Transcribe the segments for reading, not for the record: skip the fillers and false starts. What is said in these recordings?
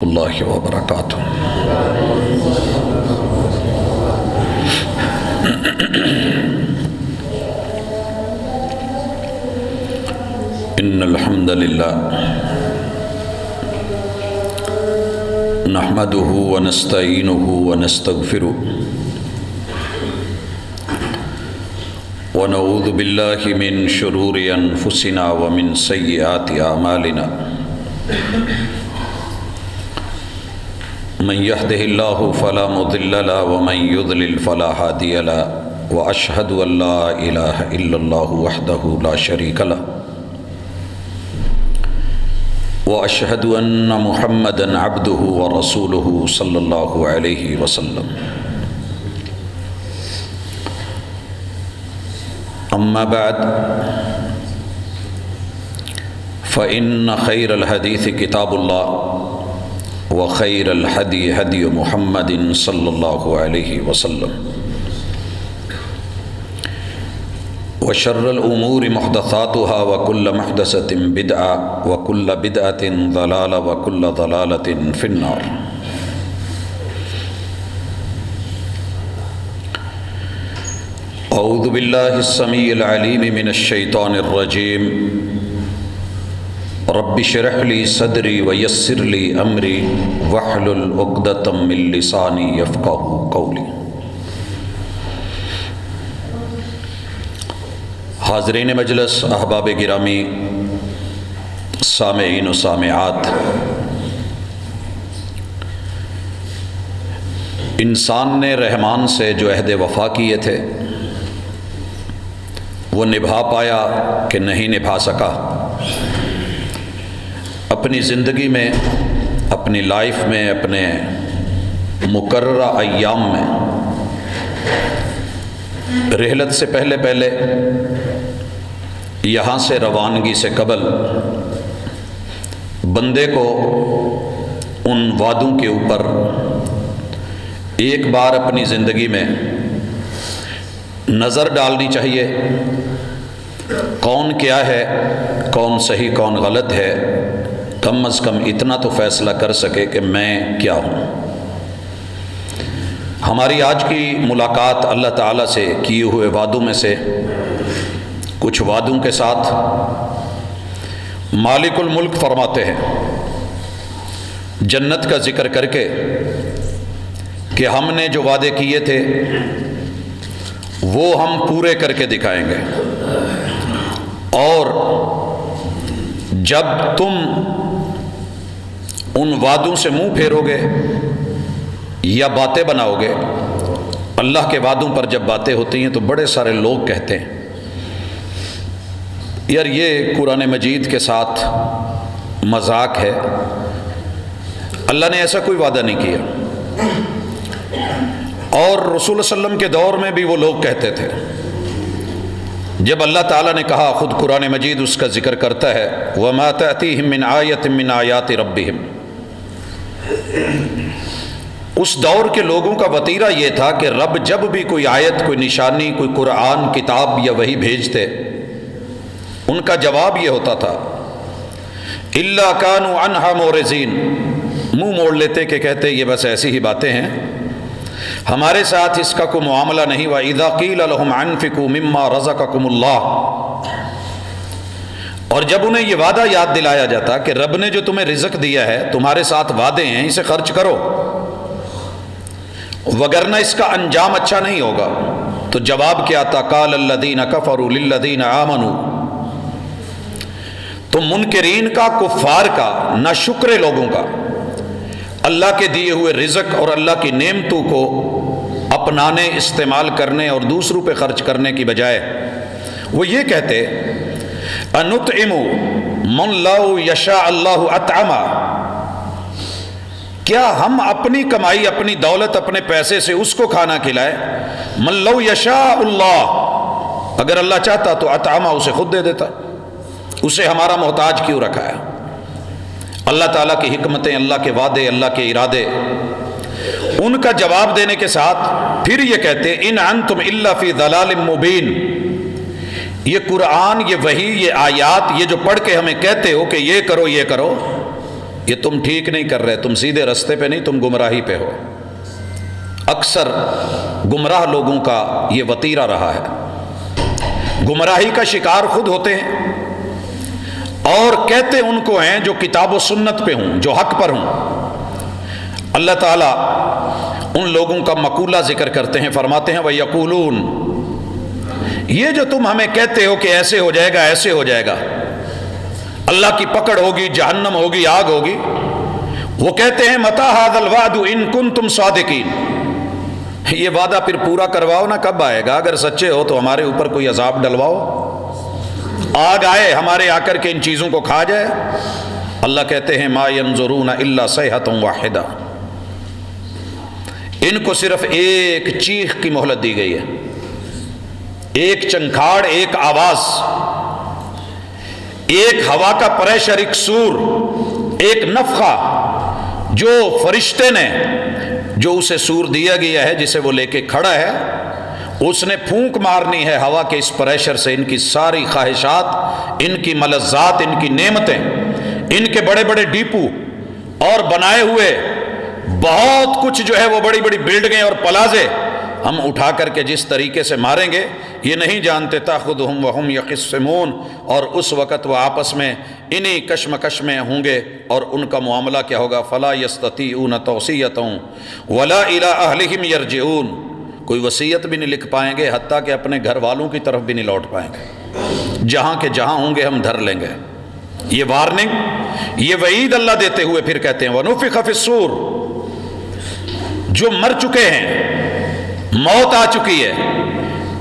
اللہ وبرکاتہ۔ ان الحمد للہ نحمده ونستعینه ونستغفره ونعوذ باللہ من شرور انفسنا ومن سیئات اعمالنا من يهده الله فلا مضل له ومن يضلل فلا هادي له واشهد ان لا اله الا الله وحده لا شريك له واشهد ان محمدا عبده ورسوله صلى الله عليه وسلم۔ اما بعد فان خير الحديث كتاب الله وخير الهدي هدي محمد صلى الله عليه وسلم وشر الأمور محدثاتها وكل محدثة بدعة وكل بدعة ضلالة وكل ضلالة في النار۔ أعوذ بالله السميع العليم من الشيطان الرجيم۔ رب اشرح لي صدري ويسر لي أمري واحلل عقدة من لساني يفقهوا قولي۔ حاضرین مجلس، احباب گرامی، سامعین و سامعات، انسان نے رحمان سے جو عہد وفا کیے تھے وہ نبھا پایا کہ نہیں نبھا سکا؟ اپنی زندگی میں، اپنی لائف میں، اپنے مقررہ ایام میں رحلت سے پہلے یہاں سے روانگی سے قبل بندے کو ان وعدوں کے اوپر ایک بار اپنی زندگی میں نظر ڈالنی چاہیے۔ کون کیا ہے، کون صحیح کون غلط ہے، کم از کم اتنا تو فیصلہ کر سکے کہ میں کیا ہوں۔ ہماری آج کی ملاقات اللہ تعالیٰ سے کیے ہوئے وعدوں میں سے کچھ وعدوں کے ساتھ مالک الملک فرماتے ہیں جنت کا ذکر کر کے کہ ہم نے جو وعدے کیے تھے وہ ہم پورے کر کے دکھائیں گے، اور جب تم ان وعدوں سے منہ پھیرو گے یا باتیں بناؤ گے، اللہ کے وعدوں پر جب باتیں ہوتی ہیں تو بڑے سارے لوگ کہتے ہیں یار یہ قرآن مجید کے ساتھ مذاق ہے، اللہ نے ایسا کوئی وعدہ نہیں کیا۔ اور رسول صلی اللہ علیہ وسلم کے دور میں بھی وہ لوگ کہتے تھے، جب اللہ تعالیٰ نے کہا، خود قرآن مجید اس کا ذکر کرتا ہے، وَمَا تَأْتِيهِم مِّنْ آیَةٍ مِّنْ آیَاتِ رَبِّهِمْ۔ اس دور کے لوگوں کا وتیرہ یہ تھا کہ رب جب بھی کوئی آیت، کوئی نشانی، کوئی قرآن، کتاب یا وحی بھیجتے، ان کا جواب یہ ہوتا تھا إِلَّا كَانُوا عَنْهَا مُعْرِضِينَ، منہ موڑ لیتے کہ کہتے یہ بس ایسی ہی باتیں ہیں، ہمارے ساتھ اس کا کوئی معاملہ نہیں۔ وَإِذَا قِيلَ لَهُمْ أَنفِقُوا مِمَّا رَزَقَكُمُ اللَّهُ، اور جب انہیں یہ وعدہ یاد دلایا جاتا کہ رب نے جو تمہیں رزق دیا ہے، تمہارے ساتھ وعدے ہیں، اسے خرچ کرو وگرنہ اس کا انجام اچھا نہیں ہوگا، تو جواب کیا آتا؟ قَالَ الَّذِينَ كَفَرُوا لِلَّذِينَ آمَنُوا، تو منکرین کا، کفار کا، ناشکر لوگوں کا اللہ کے دیے ہوئے رزق اور اللہ کی نعمتوں کو اپنانے، استعمال کرنے اور دوسروں پہ خرچ کرنے کی بجائے وہ یہ کہتے أَنُطْعِمُ مَنْ لَوْ يَشَاءَ اللَّهُ أَطْعَمَهُ، کیا ہم اپنی کمائی، اپنی دولت، اپنے پیسے سے اس کو کھانا کھلائے؟ مَنْ لَوْ يَشَاءُ اللَّهُ، اگر اللہ چاہتا تو أَطْعَمَهُ، اسے خود دے دیتا، اسے ہمارا محتاج کیوں رکھا ہے؟ اللہ تعالیٰ کی حکمتیں، اللہ کے وعدے، اللہ کے ارادے، ان کا جواب دینے کے ساتھ پھر یہ کہتے ان انتم الا فی ضلال مبین، یہ قرآن، یہ وحی، یہ آیات، یہ جو پڑھ کے ہمیں کہتے ہو کہ یہ کرو یہ کرو، یہ تم ٹھیک نہیں کر رہے، تم سیدھے رستے پہ نہیں، تم گمراہی پہ ہو۔ اکثر گمراہ لوگوں کا یہ وتیرہ رہا ہے، گمراہی کا شکار خود ہوتے ہیں اور کہتے ان کو ہیں جو کتاب و سنت پہ ہوں، جو حق پر ہوں۔ اللہ تعالیٰ ان لوگوں کا مقولہ ذکر کرتے ہیں، فرماتے ہیں وَيَقُولُونَ، یہ جو تم ہمیں کہتے ہو کہ ایسے ہو جائے گا، ایسے ہو جائے گا، اللہ کی پکڑ ہوگی، جہنم ہوگی، آگ ہوگی، وہ کہتے ہیں مَتَىٰ هَٰذَا الْوَعْدُ إِن كُنتُمْ صَادِقِينَ، یہ وعدہ پھر پورا کرواؤ نا، کب آئے گا؟ اگر سچے ہو تو ہمارے اوپر کوئی عذاب ڈلواؤ، آگ آئے ہمارے آ کر کے ان چیزوں کو کھا جائے۔ اللہ کہتے ہیں مَا يَنظُرُونَ إِلَّا صَيْحَةً وَاحِدَةً، ان کو صرف ایک چیخ کی مہلت دی گئی ہے، ایک چنکھاڑ، ایک آواز، ایک ہوا کا پریشر، ایک سور، ایک نفخہ، جو فرشتے نے جو اسے سور دیا گیا ہے جسے وہ لے کے کھڑا ہے، اس نے پھونک مارنی ہے ہوا کے اس پریشر سے، ان کی ساری خواہشات، ان کی ملذات، ان کی نعمتیں، ان کے بڑے بڑے ڈیپو اور بنائے ہوئے بہت کچھ جو ہے وہ بڑی بڑی بلڈنگیں اور پلازے ہم اٹھا کر کے جس طریقے سے ماریں گے، یہ نہیں جانتے تاخذہم وہم یخصمون، اور اس وقت وہ آپس میں انہی کشمکش میں ہوں گے اور ان کا معاملہ کیا ہوگا، فلا یستطیعون توصیۃ ولا الی اہلہم یرجعون، کوئی وصیت بھی نہیں لکھ پائیں گے، حتیٰ کہ اپنے گھر والوں کی طرف بھی نہیں لوٹ پائیں گے، جہاں کے جہاں ہوں گے ہم دھر لیں گے۔ یہ وارننگ، یہ وعید اللہ دیتے ہوئے پھر کہتے ہیں وَنُفِخَ فِي الصُّورِ، جو مر چکے ہیں، موت آ چکی ہے،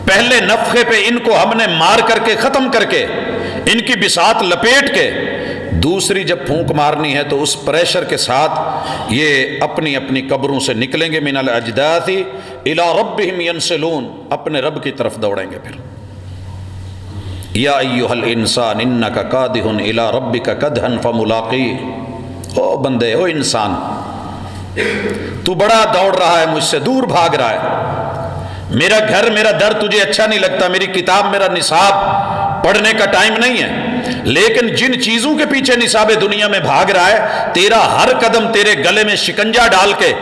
پہلے نفخے پہ ان کو ہم نے مار کر کے ختم کر کے ان کی بساط لپیٹ کے، دوسری جب پھونک مارنی ہے تو اس پریشر کے ساتھ یہ اپنی اپنی قبروں سے نکلیں گے، من الاجداث الی ربہم ینسلون، اپنے رب کی طرف دوڑیں گے۔ پھر یا ایھا الانسان انک کادح الی ربک کدحا فملاقیہ، او بندے، او انسان، تو بڑا دوڑ رہا ہے مجھ سے، دور بھاگ رہا ہے، میرا گھر، میرا در تجھے اچھا نہیں لگتا، میری کتاب، میرا نصاب پڑھنے کا ٹائم نہیں ہے، لیکن جن چیزوں کے پیچھے نصاب دنیا میں بھاگ رہا ہے، تیرا ہر قدم تیرے گلے میں شکنجا ڈال کے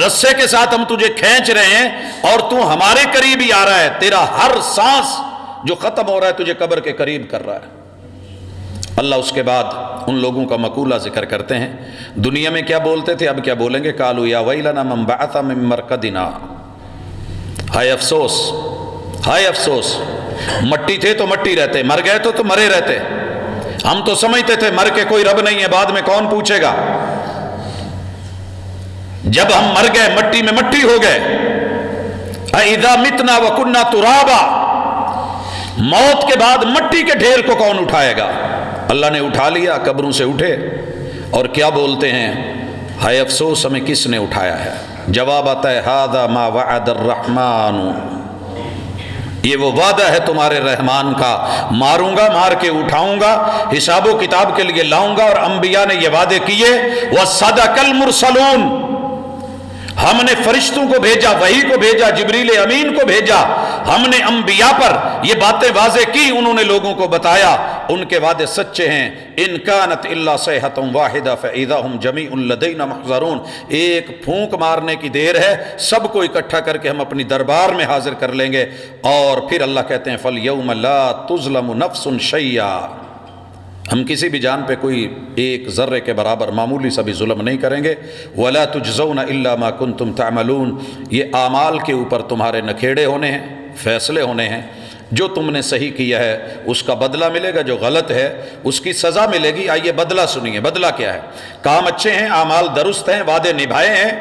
رسے کے ساتھ ہم تجھے کھینچ رہے ہیں اور تو ہمارے قریب ہی آ رہا ہے، تیرا ہر سانس جو ختم ہو رہا ہے تجھے قبر کے قریب کر رہا ہے۔ اللہ اس کے بعد ان لوگوں کا مقولہ ذکر کرتے ہیں، دنیا میں کیا بولتے تھے، اب کیا بولیں گے، قالوا یا ویلنا من بعث من مرقدنا، ہائے افسوس، ہائے افسوس، مٹی تھے تو مٹی رہتے، مر گئے تو مرے رہتے، ہم تو سمجھتے تھے مر کے کوئی رب نہیں ہے، بعد میں کون پوچھے گا، جب ہم مر گئے مٹی میں مٹی ہو گئے، اَإِذَا مِتْنَا وَكُنَّا تُرَابًا، موت کے بعد مٹی کے ڈھیر کو کون اٹھائے گا؟ اللہ نے اٹھا لیا، قبروں سے اٹھے، اور کیا بولتے ہیں، ہائے افسوس ہمیں کس نے اٹھایا ہے؟ جواب آتا ہے ھذا ما وعد الرحمن، یہ وہ وعدہ ہے تمہارے رحمان کا، ماروں گا، مار کے اٹھاؤں گا، حساب و کتاب کے لیے لاؤں گا، اور انبیاء نے یہ وعدے کیے، وَصَدَقَ الْمُرْسَلُونَ، ہم نے فرشتوں کو بھیجا، وحی کو بھیجا، جبریل امین کو بھیجا، ہم نے انبیاء پر یہ باتیں واضح کی، انہوں نے لوگوں کو بتایا، ان کے وعدے سچے ہیں۔ ان کانت الا صیحۃ واحدہ فاذا هم جمیع لدینا محضرون، ایک پھونک مارنے کی دیر ہے، سب کو اکٹھا کر کے ہم اپنی دربار میں حاضر کر لیں گے۔ اور پھر اللہ کہتے ہیں فالیوم لا تظلم نفس شیئا، ہم کسی بھی جان پہ کوئی ایک ذرے کے برابر معمولی سا بھی ظلم نہیں کریں گے۔ وَلَا تُجْزَوْنَ إِلَّا مَا كُنْتُمْ تَعْمَلُونَ، یہ اعمال کے اوپر تمہارے نکھیڑے ہونے ہیں، فیصلے ہونے ہیں، جو تم نے صحیح کیا ہے اس کا بدلہ ملے گا، جو غلط ہے اس کی سزا ملے گی۔ آئیے بدلہ سنیے، بدلہ کیا ہے؟ کام اچھے ہیں، اعمال درست ہیں، وعدے نبھائے ہیں۔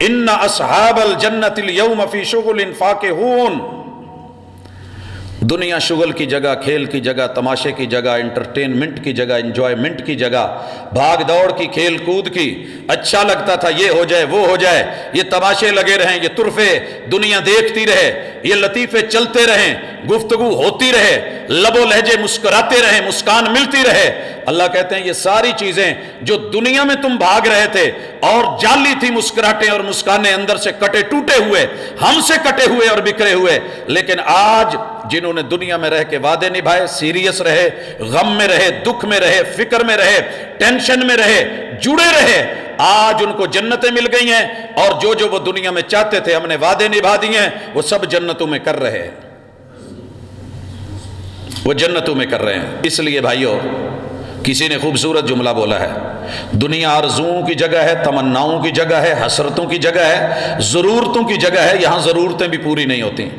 إِنَّ أَصْحَابَ الْجَنَّةِ الْيَوْمَ فِي شُغُلٍ فَاكِهُونَ، دنیا شغل کی جگہ، کھیل کی جگہ، تماشے کی جگہ، انٹرٹینمنٹ کی جگہ، انجوائمنٹ کی جگہ، بھاگ دوڑ کی، کھیل کود کی، اچھا لگتا تھا یہ ہو جائے وہ ہو جائے، یہ تماشے لگے رہیں، یہ طرفے دنیا دیکھتی رہے، یہ لطیفے چلتے رہیں، گفتگو ہوتی رہے، لب و لہجے مسکراتے رہیں، مسکان ملتی رہے۔ اللہ کہتے ہیں یہ ساری چیزیں جو دنیا میں تم بھاگ رہے تھے اور جعلی تھی مسکراہٹیں اور مسکانیں، اندر سے کٹے ٹوٹے ہوئے، ہم سے کٹے ہوئے اور بکھرے ہوئے، لیکن آج جنہوں نے دنیا میں رہ کے وعدے نبھائے، سیریس رہے، غم میں رہے، دکھ میں رہے، فکر میں رہے، ٹینشن میں رہے، جڑے رہے، آج ان کو جنتیں مل گئی ہیں، اور جو وہ دنیا میں چاہتے تھے ہم نے وعدے نبھا دیے ہیں، وہ سب جنتوں میں کر رہے ہیں، وہ جنتوں میں کر رہے ہیں۔ اس لیے بھائیو، کسی نے خوبصورت جملہ بولا ہے، دنیا آرزوؤں کی جگہ ہے، تمناؤں کی جگہ ہے، حسرتوں کی جگہ ہے، ضرورتوں کی جگہ ہے، یہاں ضرورتیں بھی پوری نہیں ہوتی،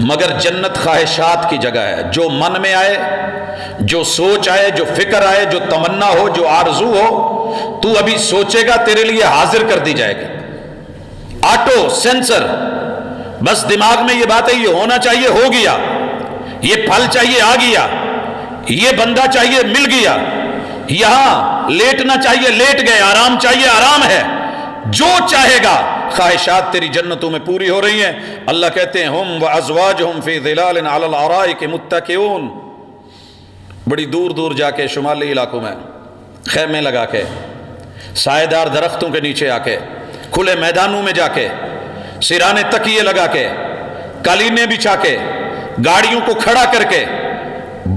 مگر جنت خواہشات کی جگہ ہے۔ جو من میں آئے، جو سوچ آئے، جو فکر آئے، جو تمنا ہو، جو آرزو ہو، تو ابھی سوچے گا تیرے لیے حاضر کر دی جائے گی، آٹو سینسر، بس دماغ میں یہ بات ہے، یہ ہونا چاہیے، ہو گیا، یہ پھل چاہیے، آ گیا، یہ بندہ چاہیے، مل گیا، یہاں لیٹنا چاہیے، لیٹ گئے، آرام چاہیے، آرام ہے، جو چاہے گا۔ خواہشات تیری جنتوں میں پوری ہو رہی ہیں۔ اللہ کہتے ہیں ہم وازواجہم فی ظلال علی الارائک متکئون، بڑی دور دور جا کے شمالی علاقوں میں خیمے لگا کے، سائے دار درختوں کے نیچے آ کے، کھلے میدانوں میں جا کے، سرانے تکیے لگا کے، قالینیں بچھا کے، گاڑیوں کو کھڑا کر کے،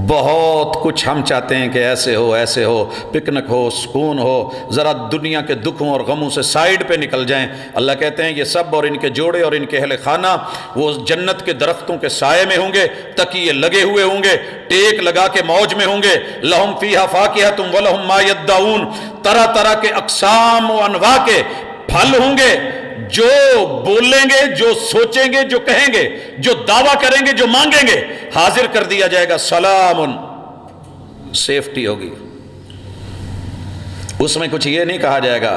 بہت کچھ ہم چاہتے ہیں کہ ایسے ہو، ایسے ہو، پکنک ہو، سکون ہو، ذرا دنیا کے دکھوں اور غموں سے سائیڈ پہ نکل جائیں۔ اللہ کہتے ہیں یہ سب اور ان کے جوڑے اور ان کے اہل خانہ وہ جنت کے درختوں کے سائے میں ہوں گے، تکیے لگے ہوئے ہوں گے، ٹیک لگا کے موج میں ہوں گے۔ لہم فیہا فاکہۃ ولہم ما یدعون، طرح طرح کے اقسام و انواع کے پھل ہوں گے، جو بولیں گے، جو سوچیں گے، جو کہیں گے، جو دعویٰ کریں گے، جو مانگیں گے، حاضر کر دیا جائے گا۔ سلام، سیفٹی ہوگی، اس میں کچھ یہ نہیں کہا جائے گا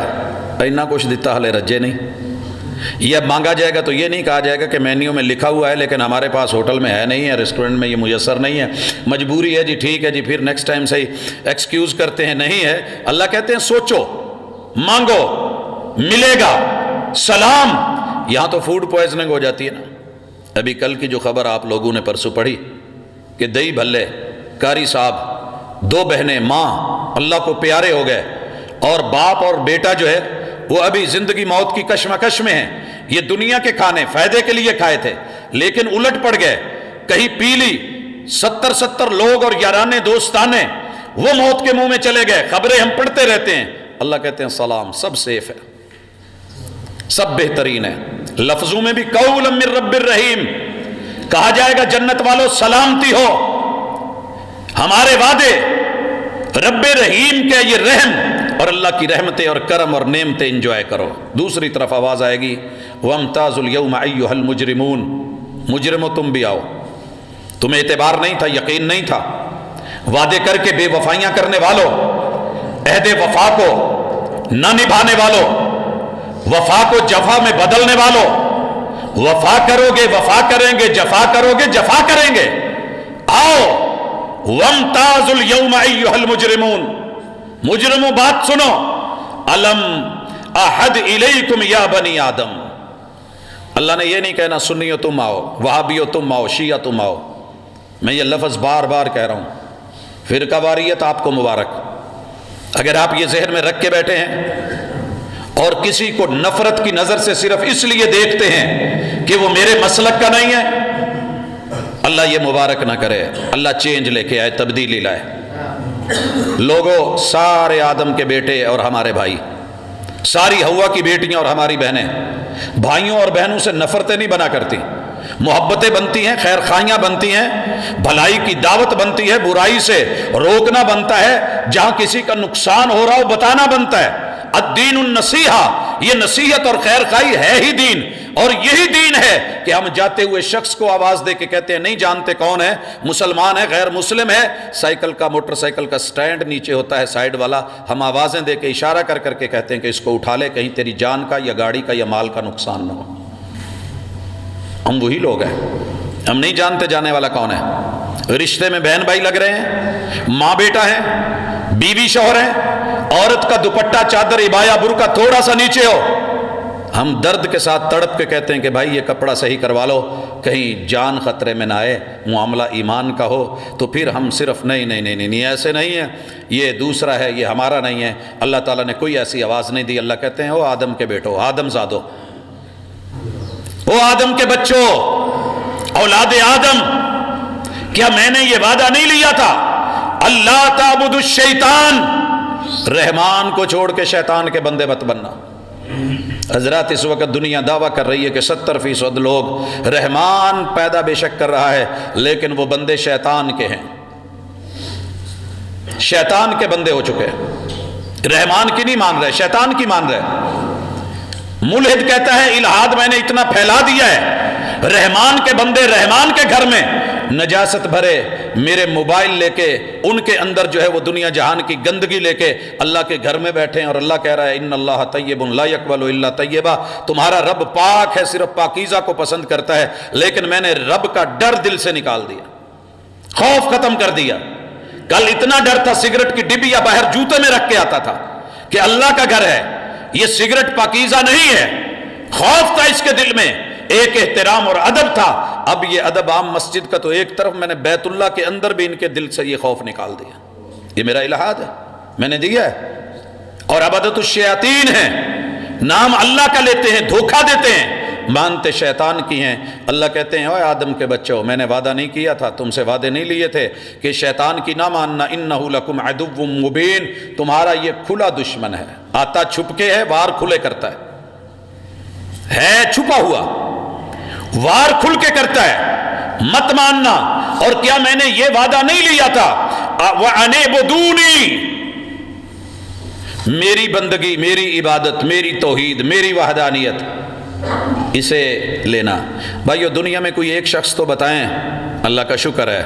اینا کچھ دیتا ہلے رجے نہیں، یہ مانگا جائے گا تو یہ نہیں کہا جائے گا کہ مینیو میں لکھا ہوا ہے لیکن ہمارے پاس ہوٹل میں ہے نہیں ہے، ریسٹورنٹ میں یہ میسر نہیں ہے، مجبوری ہے جی، ٹھیک ہے جی، پھر نیکسٹ ٹائم سے ہی ایکسکیوز کرتے ہیں، نہیں ہے۔ اللہ کہتے ہیں سوچو، مانگو، ملے گا۔ سلام، یہاں تو فوڈ پوائزننگ ہو جاتی ہے نا۔ ابھی کل کی جو خبر آپ لوگوں نے پرسوں پڑھی کہ دئی بھلے قاری صاحب، دو بہنیں، ماں اللہ کو پیارے ہو گئے، اور باپ اور بیٹا جو ہے وہ ابھی زندگی موت کی کشمکش میں ہیں۔ یہ دنیا کے کھانے فائدے کے لیے کھائے تھے لیکن الٹ پڑ گئے، کہیں پی لی، 70 لوگ اور یارانے دوستانے وہ موت کے منہ میں چلے گئے۔ خبریں ہم پڑھتے رہتے ہیں۔ اللہ کہتے ہیں سلام، سب سیف ہے، سب بہترین ہے۔ لفظوں میں بھی قولا من رب الرحیم، کہا جائے گا جنت والوں سلامتی ہو، ہمارے وعدے رب رحیم کے، یہ رحم اور اللہ کی رحمتیں اور کرم اور نعمتیں انجوائے کرو۔ دوسری طرف آواز آئے گی وَامْتَازُوا الْيَوْمَ أَيُّهَا الْمُجْرِمُونَ، مجرمو تم بھی آؤ، تمہیں اعتبار نہیں تھا، یقین نہیں تھا، وعدے کر کے بے وفائیاں کرنے والوں، عہد وفا کو نہ نبھانے والوں، وفا کو جفا میں بدلنے والوں، وفا کرو گے وفا کریں گے، جفا کرو گے جفا کریں گے، آؤ وَامْتَازُوا الْيَوْمَ أَيُّهَا الْمُجْرِمُونَ۔ مجرموں بات سنو، أَلَمْ أَحَدْ إِلَيْكُمْ يَا بَنِي آدم۔ اللہ نے یہ نہیں کہنا سنیو تم آؤ، وہابیو تم آؤ، شیعہ تم آؤ، میں یہ لفظ بار بار کہہ رہا ہوں، فرقہ واریت آپ کو مبارک۔ اگر آپ یہ ذہن میں رکھ کے بیٹھے ہیں اور کسی کو نفرت کی نظر سے صرف اس لیے دیکھتے ہیں کہ وہ میرے مسلک کا نہیں ہے، اللہ یہ مبارک نہ کرے، اللہ چینج لے کے آئے، تبدیلی لائے۔ لوگوں، سارے آدم کے بیٹے اور ہمارے بھائی، ساری ہوا کی بیٹیاں اور ہماری بہنیں، بھائیوں اور بہنوں سے نفرتیں نہیں بنا کرتی، محبتیں بنتی ہیں، خیر خواہیاں بنتی ہیں، بھلائی کی دعوت بنتی ہے، برائی سے روکنا بنتا ہے، جہاں کسی کا نقصان ہو رہا ہو بتانا بنتا ہے۔ الدین النصیحہ، یہ نصیحت اور خیر خواہی ہے ہی دین، اور یہی دین ہے کہ ہم جاتے ہوئے شخص کو آواز دے کے کہتے ہیں نہیں جانتے کون ہے، مسلمان ہے، غیر مسلم ہے، سائیکل کا، موٹر سائیکل کا سٹینڈ نیچے ہوتا ہے سائیڈ والا، ہم آوازیں دے کے اشارہ کر کر کے کہتے ہیں کہ اس کو اٹھا لے، کہیں تیری جان کا یا گاڑی کا یا مال کا نقصان نہ ہو۔ ہم وہی لوگ ہیں، ہم نہیں جانتے جانے والا کون ہے۔ رشتے میں بہن بھائی لگ رہے ہیں، ماں بیٹا ہے، بیوی شوہر ہیں، عورت کا دوپٹہ چادر عبایا برقع تھوڑا سا نیچے ہو، ہم درد کے ساتھ تڑپ کے کہتے ہیں کہ بھائی یہ کپڑا صحیح کروا لو، کہیں جان خطرے میں نہ آئے، معاملہ ایمان کا ہو، تو پھر ہم صرف نہیں ایسے نہیں ہے، یہ دوسرا ہے، یہ ہمارا نہیں ہے۔ اللہ تعالیٰ نے کوئی ایسی آواز نہیں دی۔ اللہ کہتے ہیں او آدم کے بیٹو، آدم زادو، او آدم کے بچوں، اولاد آدم، کیا میں نے یہ وعدہ نہیں لیا تھا اللہ تعبد الشیطان، رحمان کو چھوڑ کے شیطان کے بندے مت بننا؟ حضرات اس وقت دنیا دعویٰ کر رہی ہے کہ 70% لوگ رحمان پیدا بے شک کر رہا ہے، لیکن وہ بندے شیطان کے ہیں، شیطان کے بندے ہو چکے ہیں، رحمان کی نہیں مان رہے، شیطان کی مان رہے۔ ملحد کہتا ہے الہاد میں نے اتنا پھیلا دیا ہے، رحمان کے بندے رحمان کے گھر میں نجاست بھرے میرے موبائل لے کے، ان کے اندر جو ہے وہ دنیا جہان کی گندگی لے کے اللہ کے گھر میں بیٹھے ہیں، اور اللہ کہہ رہا ہے ان اللہ طیب لا یقبل الا طیبا، تمہارا رب پاک ہے، صرف پاکیزہ کو پسند کرتا ہے، لیکن میں نے رب کا ڈر دل سے نکال دیا، خوف ختم کر دیا۔ کل اتنا ڈر تھا، سگریٹ کی ڈبیا باہر جوتے میں رکھ کے آتا تھا کہ اللہ کا گھر ہے، یہ سگریٹ پاکیزہ نہیں ہے، خوف تھا اس کے دل میں، ایک احترام اور ادب تھا۔ اب یہ ادب عام مسجد کا تو ایک طرف، میں نے بیت اللہ کے اندر بھی ان کے دل سے یہ خوف نکال دیا، یہ میرا الہاد ہے، میں نے دیا ہے۔ اور عبادت الشیاطین ہے، نام اللہ کا لیتے ہیں، دھوکہ دیتے ہیں، مانتے شیطان کی ہیں۔ اللہ کہتے ہیں اوے آدم کے بچوں، میں نے وعدہ نہیں کیا تھا، تم سے وعدے نہیں لیے تھے کہ شیطان کی نہ ماننا، انہ لکم عدو مبین، تمہارا یہ کھلا دشمن ہے، آتا چھپ کے ہے، وار کھلے کرتا ہے چھپا ہوا، وار کھل کے کرتا ہے، مت ماننا۔ اور کیا میں نے یہ وعدہ نہیں لیا تھا وَأَنِعْبُدُونِي، میری بندگی، میری عبادت، میری توحید، میری وحدانیت، اسے لینا۔ بھائیو دنیا میں کوئی ایک شخص تو بتائیں، اللہ کا شکر ہے،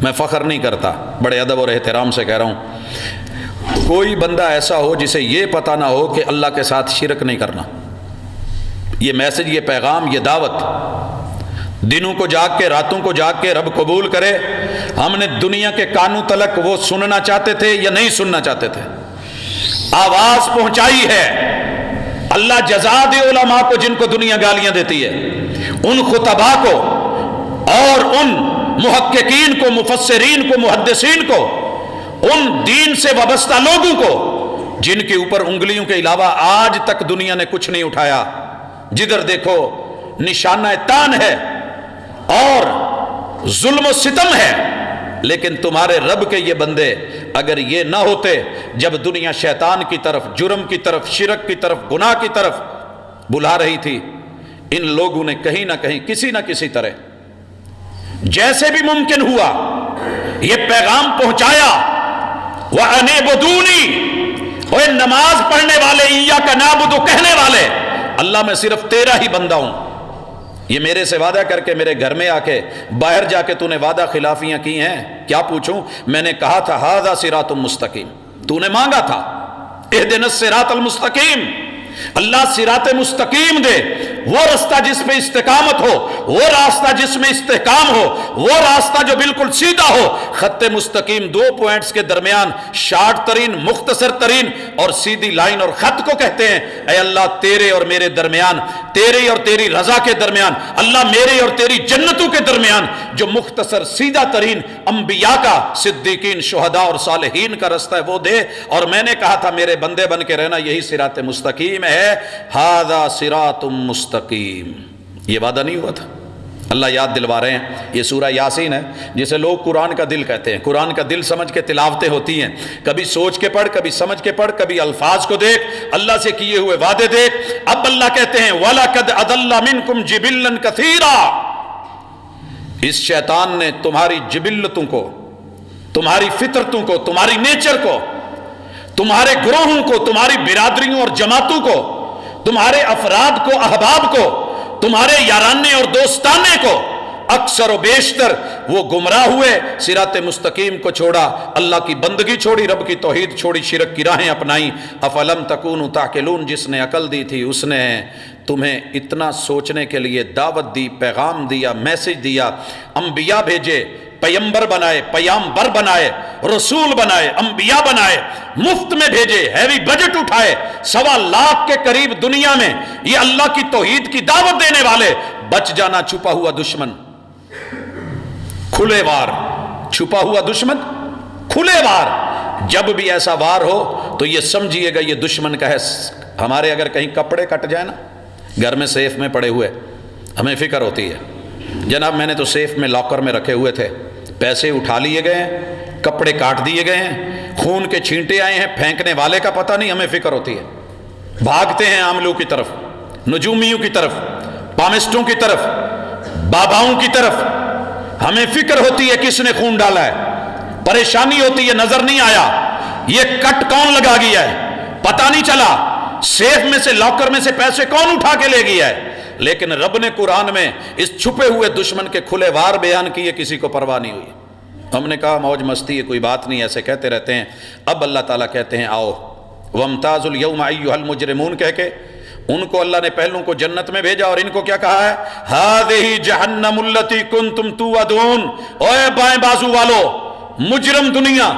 میں فخر نہیں کرتا، بڑے ادب اور احترام سے کہہ رہا ہوں، کوئی بندہ ایسا ہو جسے یہ پتہ نہ ہو کہ اللہ کے ساتھ شرک نہیں کرنا۔ یہ میسج، یہ پیغام، یہ دعوت دنوں کو جاگ کے، راتوں کو جاگ کے رب قبول کرے۔ ہم نے دنیا کے کانوں تلک وہ سننا چاہتے تھے یا نہیں سننا چاہتے تھے، آواز پہنچائی ہے۔ اللہ جزا دے علماء کو جن کو دنیا گالیاں دیتی ہے، ان خطباء کو اور ان محققین کو، مفسرین کو، محدثین کو، ان دین سے وابستہ لوگوں کو جن کے اوپر انگلیوں کے علاوہ آج تک دنیا نے کچھ نہیں اٹھایا، جدھر دیکھو نشانہ تان ہے اور ظلم و ستم ہے۔ لیکن تمہارے رب کے یہ بندے اگر یہ نہ ہوتے، جب دنیا شیطان کی طرف، جرم کی طرف، شرک کی طرف، گناہ کی طرف بلا رہی تھی، ان لوگوں نے کہیں نہ کہیں، کسی نہ کسی طرح جیسے بھی ممکن ہوا یہ پیغام پہنچایا۔ وَأَنِعْبُدُونِي، اوے نماز پڑھنے والے، ایاک نعبد کہنے والے، اللہ میں صرف تیرا ہی بندہ ہوں، یہ میرے سے وعدہ کر کے میرے گھر میں آ کے، باہر جا کے تو نے وعدہ خلافیاں کی ہیں، کیا پوچھوں؟ میں نے کہا تھا ھذا صراط مستقیم، تو نے مانگا تھا اہدنا الصراط المستقیم، اللہ صراط مستقیم دے، وہ راستہ جس میں استقامت ہو، وہ راستہ جس میں استحکام ہو، وہ راستہ جو بالکل سیدھا ہو۔ خط مستقیم 2 پوائنٹس کے درمیان شارٹ ترین، مختصر ترین اور سیدھی لائن اور خط کو کہتے ہیں۔ اے اللہ تیرے اور میرے درمیان، تیرے اور تیری رضا کے درمیان، اللہ میرے اور تیری جنتوں کے درمیان جو مختصر سیدھا ترین انبیاء کا، صدیقین، شہداء اور صالحین کا راستہ ہے وہ دے۔ اور میں نے کہا تھا میرے بندے بن کے رہنا، یہی صراط مستقیم ہے، ھذا صراط مستقیم۔ یہ وعدہ نہیں ہوا تھا؟ اللہ یاد دلوا رہے ہیں۔ یہ سورہ یاسین ہے جسے لوگ قرآن کا دل کہتے ہیں۔ قرآن کا دل سمجھ کے تلاوتیں ہوتی ہیں، کبھی سوچ کے پڑھ، کبھی سمجھ کے پڑھ، کبھی الفاظ کو دیکھ، اللہ سے کیے ہوئے وعدے دیکھ۔ اب اللہ کہتے ہیں وَلَقَدْ أَضَلَّ مِنْكُمْ جِبِلًّا كَثِيرًا، اس شیطان نے تمہاری جبلتوں کو، تمہاری فطرتوں کو، تمہاری نیچر کو، تمہارے گروہوں کو، تمہاری برادریوں اور جماعتوں کو، تمہارے افراد کو، احباب کو، تمہارے یارانے اور دوستانے کو، اکثر و بیشتر وہ گمراہ ہوئے، صراط مستقیم کو چھوڑا، اللہ کی بندگی چھوڑی، رب کی توحید چھوڑی، شرک کی راہیں اپنائی۔ افلم تکونوا تعقلون، جس نے عقل دی تھی اس نے تمہیں اتنا سوچنے کے لیے دعوت دی، پیغام دیا، میسج دیا، انبیاء بھیجے، پیمبر بنائے، پیامبر بنائے، رسول بنائے، انبیاء بنائے، مفت میں بھیجے، ہیوی بجٹ اٹھائے، 1.25 لاکھ کے قریب دنیا میں یہ اللہ کی توحید کی دعوت دینے والے۔ بچ جانا چھپا ہوا دشمن، کھلے وار، چھپا ہوا دشمن، کھلے وار۔ جب بھی ایسا وار ہو تو یہ سمجھیے گا یہ دشمن کا ہے۔ ہمارے اگر کہیں کپڑے کٹ جائیں نا، گھر میں سیف میں پڑے ہوئے، ہمیں فکر ہوتی ہے جناب میں نے تو سیف میں لاکر میں رکھے ہوئے تھے، پیسے اٹھا لیے گئے ہیں، کپڑے کاٹ دیے گئے ہیں، خون کے چھینٹے آئے ہیں، پھینکنے والے کا پتہ نہیں، ہمیں فکر ہوتی ہے، بھاگتے ہیں عاملوں کی طرف، نجومیوں کی طرف، پامسٹوں کی طرف، باباؤں کی طرف، ہمیں فکر ہوتی ہے کس نے خون ڈالا ہے، پریشانی ہوتی ہے نظر نہیں آیا، یہ کٹ کون لگا گیا ہے پتہ نہیں چلا، سیف میں سے لاکر میں سے پیسے کون اٹھا کے لے گیا ہے۔ لیکن رب نے قرآن میں اس چھپے ہوئے دشمن کے کھلے وار بیان کیے، کسی کو پرواہ نہیں ہوئی۔ ہم نے کہا موج مستی ہے، کوئی بات نہیں، ایسے کہتے رہتے ہیں۔ اب اللہ تعالیٰ کہتے ہیں آؤ وَامْتَازُوا الْيَوْمَ أَيُّهَا الْمُجْرِمُونَ کہہ کے ان کو اللہ نے پہلوں کو جنت میں بھیجا، اور ان کو کیا کہا ہے؟ هَذِهِ جَهَنَّمُ الَّتِي كُنْتُمْ تُوعَدُونَ، اوے بائیں بازو والو، مجرم دنیا،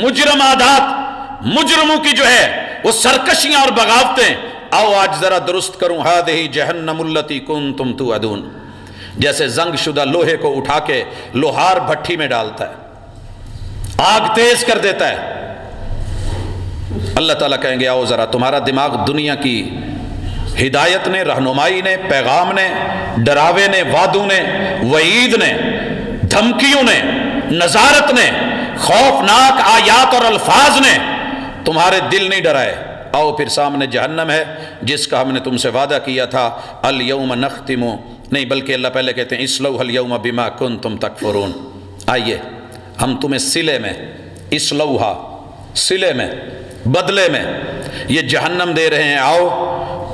مجرم عادات، مجرموں کی جو ہے وہ سرکشیاں اور بغاوتیں، آؤ آج ذرا درست کروں۔ هَذِهِ جَهَنَّمُ الَّتِي كُنْتُمْ تُوعَدُونَ، جیسے زنگ شدہ لوہے کو اٹھا کے لوہار بھٹی میں ڈالتا ہے، آگ تیز کر دیتا ہے، اللہ تعالیٰ کہیں گے آؤ ذرا، تمہارا دماغ دنیا کی ہدایت نے، رہنمائی نے، پیغام نے، ڈراوے نے، وعدوں نے، وعید نے، دھمکیوں نے، نظارت نے، خوفناک آیات اور الفاظ نے تمہارے دل نہیں ڈرائے، آؤ پھر سامنے جہنم ہے جس کا ہم نے تم سے وعدہ کیا تھا، الیوم نختم، نہیں بلکہ اللہ پہلے کہتے ہیں اصلوها الیوم بما کنتم تکفرون، آئیے ہم تمہیں صلے میں، اصلوها صلے میں، بدلے میں یہ جہنم دے رہے ہیں، آؤ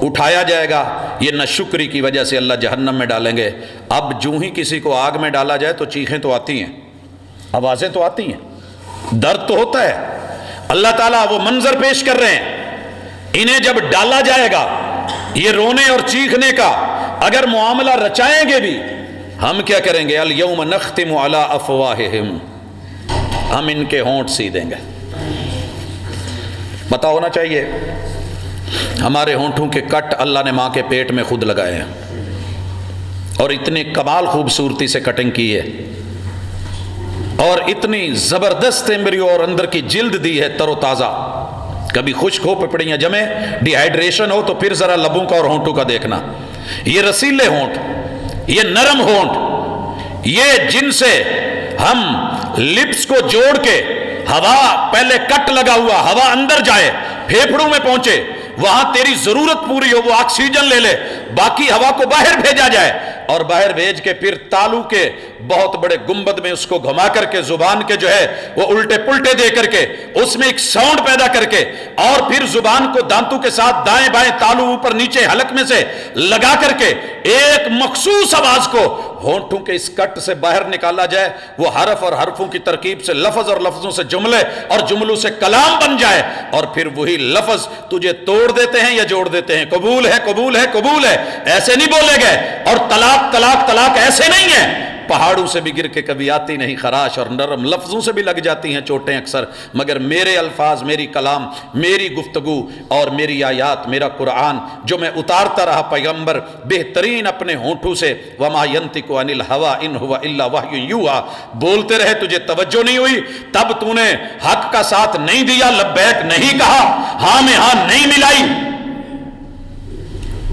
اٹھایا جائے گا۔ یہ ناشکری کی وجہ سے اللہ جہنم میں ڈالیں گے۔ اب جو ہی کسی کو آگ میں ڈالا جائے تو چیخیں تو آتی ہیں، آوازیں تو آتی ہیں، درد تو ہوتا ہے۔ اللہ تعالیٰ وہ منظر پیش کر رہے ہیں، انہیں جب ڈالا جائے گا یہ رونے اور چیخنے کا اگر معاملہ رچائیں گے بھی، ہم کیا کریں گے؟ الیوم نختم علی افواہہم، ہم ان کے ہونٹ سی دیں گے۔ پتہ ہونا چاہیے ہمارے ہونٹوں کے کٹ اللہ نے ماں کے پیٹ میں خود لگائے ہیں، اور اتنے کمال خوبصورتی سے کٹنگ کی ہے، اور اتنی زبردست ایمبریو اور اندر کی جلد دی ہے تر و تازہ، کبھی خشک ہو پپڑیاں جمے، ڈی ہائیڈریشن ہو تو پھر ذرا لبوں کا اور ہونٹوں کا دیکھنا، یہ رسیلے ہونٹ، یہ نرم ہونٹ، یہ جن سے ہم لپس کو جوڑ کے ہوا پہلے کٹ لگا ہوا، ہوا اندر جائے، پھیپھڑوں میں پہنچے، وہاں تیری ضرورت پوری ہو، وہ آکسیجن لے لے، باقی ہوا کو باہر بھیجا جائے، اور باہر بھیج کے پھر تالو کے بہت بڑے گنبد میں اس کو گھما کر کے زبان کے جو ہے وہ الٹے پلٹے دے کر کے اس میں ایک ساؤنڈ پیدا کر کے، اور پھر زبان کو دانتوں کے ساتھ دائیں بائیں تالو اوپر نیچے حلق میں سے لگا کر کے ایک مخصوص آواز کو ہونٹوں کے اس کٹ سے باہر نکالا جائے، وہ حرف اور حرفوں کی ترکیب سے لفظ اور لفظوں سے جملے اور جملوں سے کلام بن جائے، اور پھر وہی لفظ تجھے توڑ دیتے ہیں یا جوڑ دیتے ہیں، قبول ہے قبول ہے قبول ہے، ایسے نہیں بولے گئے، اور طلاق طلاق طلاق ایسے نہیں ہے، پہاڑوں سے بھی گر کے کبھی آتی نہیں خراش، اور نرم لفظوں سے بھی لگ جاتی ہیں چوٹیں اکثر، مگر میرے الفاظ، میری کلام، میری گفتگو اور میری آیات، میرا قرآن جو میں اتارتا رہا پیغمبر بہترین اپنے ہونٹوں سے، وما ينطق عن الهوى ان هو الا وحی یوحی، بولتے رہے، تجھے توجہ نہیں ہوئی، تب تو نے حق کا ساتھ نہیں دیا، لبیک نہیں کہا، ہاں میں ہاں نہیں ملائی،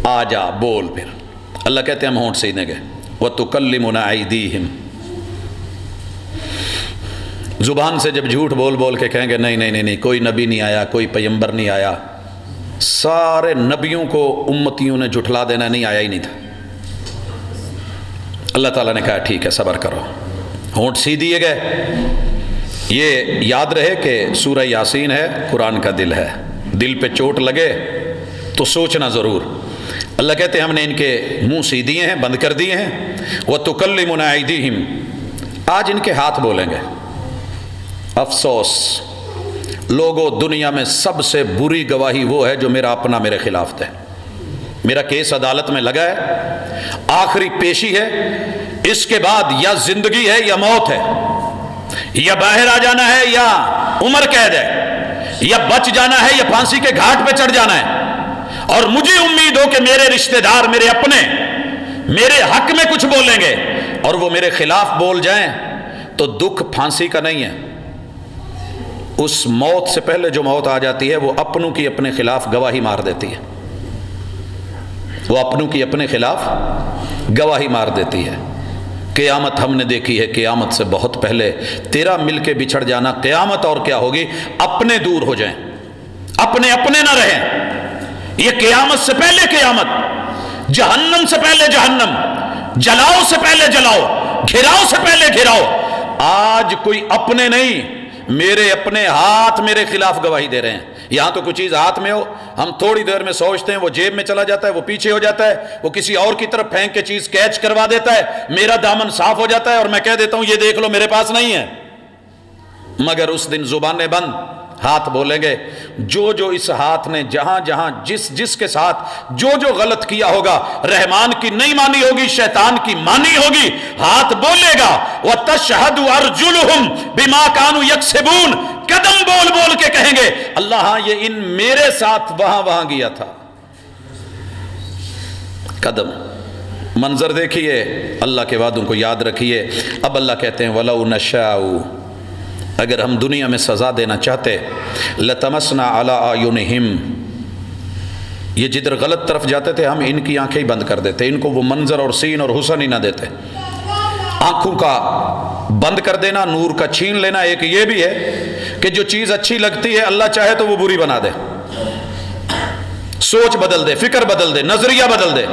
آ جا بول۔ پھر اللہ کہتے ہیں ہم ہونٹ سیدھیں گے، وَتُكَلِّمُنَا أَيْدِيهِمْ، زبان سے جب جھوٹ بول بول کے کہیں گے نہیں نہیں نہیں کوئی نبی نہیں آیا، کوئی پیغمبر نہیں آیا، سارے نبیوں کو امتیوں نے جھٹلا دینا، نہیں آیا ہی نہیں تھا۔ اللہ تعالیٰ نے کہا ٹھیک ہے صبر کرو، ہونٹ سی دیے گئے۔ یہ یاد رہے کہ سورہ یاسین ہے، قرآن کا دل ہے، دل پہ چوٹ لگے تو سوچنا ضرور۔ اللہ کہتے ہیں ہم نے ان کے منہ سی دیے ہیں، بند کر دیے ہیں، وَتُكَلِّمُنَا أَيْدِيهِمْ، آج ان کے ہاتھ بولیں گے۔ افسوس لوگوں، دنیا میں سب سے بری گواہی وہ ہے جو میرا اپنا میرے خلاف دے۔ میرا کیس عدالت میں لگا ہے، آخری پیشی ہے، اس کے بعد یا زندگی ہے یا موت ہے، یا باہر آ جانا ہے یا عمر قید ہے، یا بچ جانا ہے یا پھانسی کے گھاٹ پہ چڑھ جانا ہے، اور مجھے امید ہو کہ میرے رشتہ دار، میرے اپنے میرے حق میں کچھ بولیں گے اور وہ میرے خلاف بول جائیں تو دکھ پھانسی کا نہیں ہے، اس موت سے پہلے جو موت آ جاتی ہے وہ اپنوں کی اپنے خلاف گواہی مار دیتی ہے، وہ اپنوں کی اپنے خلاف گواہی مار دیتی ہے۔ قیامت ہم نے دیکھی ہے قیامت سے بہت پہلے، تیرا مل کے بچھڑ جانا قیامت اور کیا ہوگی، اپنے دور ہو جائیں، اپنے اپنے نہ رہیں، یہ قیامت سے پہلے قیامت، جہنم سے پہلے جہنم، جلاؤ سے پہلے جلاؤ، گھراؤ سے پہلے گھراؤ۔ آج کوئی اپنے نہیں، میرے اپنے ہاتھ میرے خلاف گواہی دے رہے ہیں۔ یہاں تو کوئی چیز ہاتھ میں ہو، ہم تھوڑی دیر میں سوچتے ہیں وہ جیب میں چلا جاتا ہے، وہ پیچھے ہو جاتا ہے، وہ کسی اور کی طرف پھینک کے چیز کیچ کروا دیتا ہے، میرا دامن صاف ہو جاتا ہے اور میں کہہ دیتا ہوں یہ دیکھ لو میرے پاس نہیں ہے۔ مگر اس دن زبانیں بند، ہاتھ بولیں گے۔ جو جو اس ہاتھ نے جہاں جہاں جس کے ساتھ جو جو غلط کیا ہوگا، رحمان کی نہیں مانی ہوگی، شیطان کی مانی ہوگی، ہاتھ بولے گا وَتَشْهَدُ أَرْجُلُهُمْ بِمَا كَانُوا يَكْسِبُونَ، قدم بول بول کے کہیں گے اللہ ہاں یہ ان میرے ساتھ وہاں گیا تھا۔ قدم، منظر دیکھیے، اللہ کے وعدوں کو یاد رکھیے۔ اب اللہ کہتے ہیں وَلَوْ نَشَاءُ، اگر ہم دنیا میں سزا دینا چاہتے، لَتَمَسْنَا عَلَىٰ أَعْيُنِهِمْ، یہ جدھر غلط طرف جاتے تھے ہم ان کی آنکھیں ہی بند کر دیتے، ان کو وہ منظر اور سین اور حسن ہی نہ دیتے۔ آنکھوں کا بند کر دینا، نور کا چھین لینا۔ ایک یہ بھی ہے کہ جو چیز اچھی لگتی ہے اللہ چاہے تو وہ بری بنا دے، سوچ بدل دے، فکر بدل دے، نظریہ بدل دے۔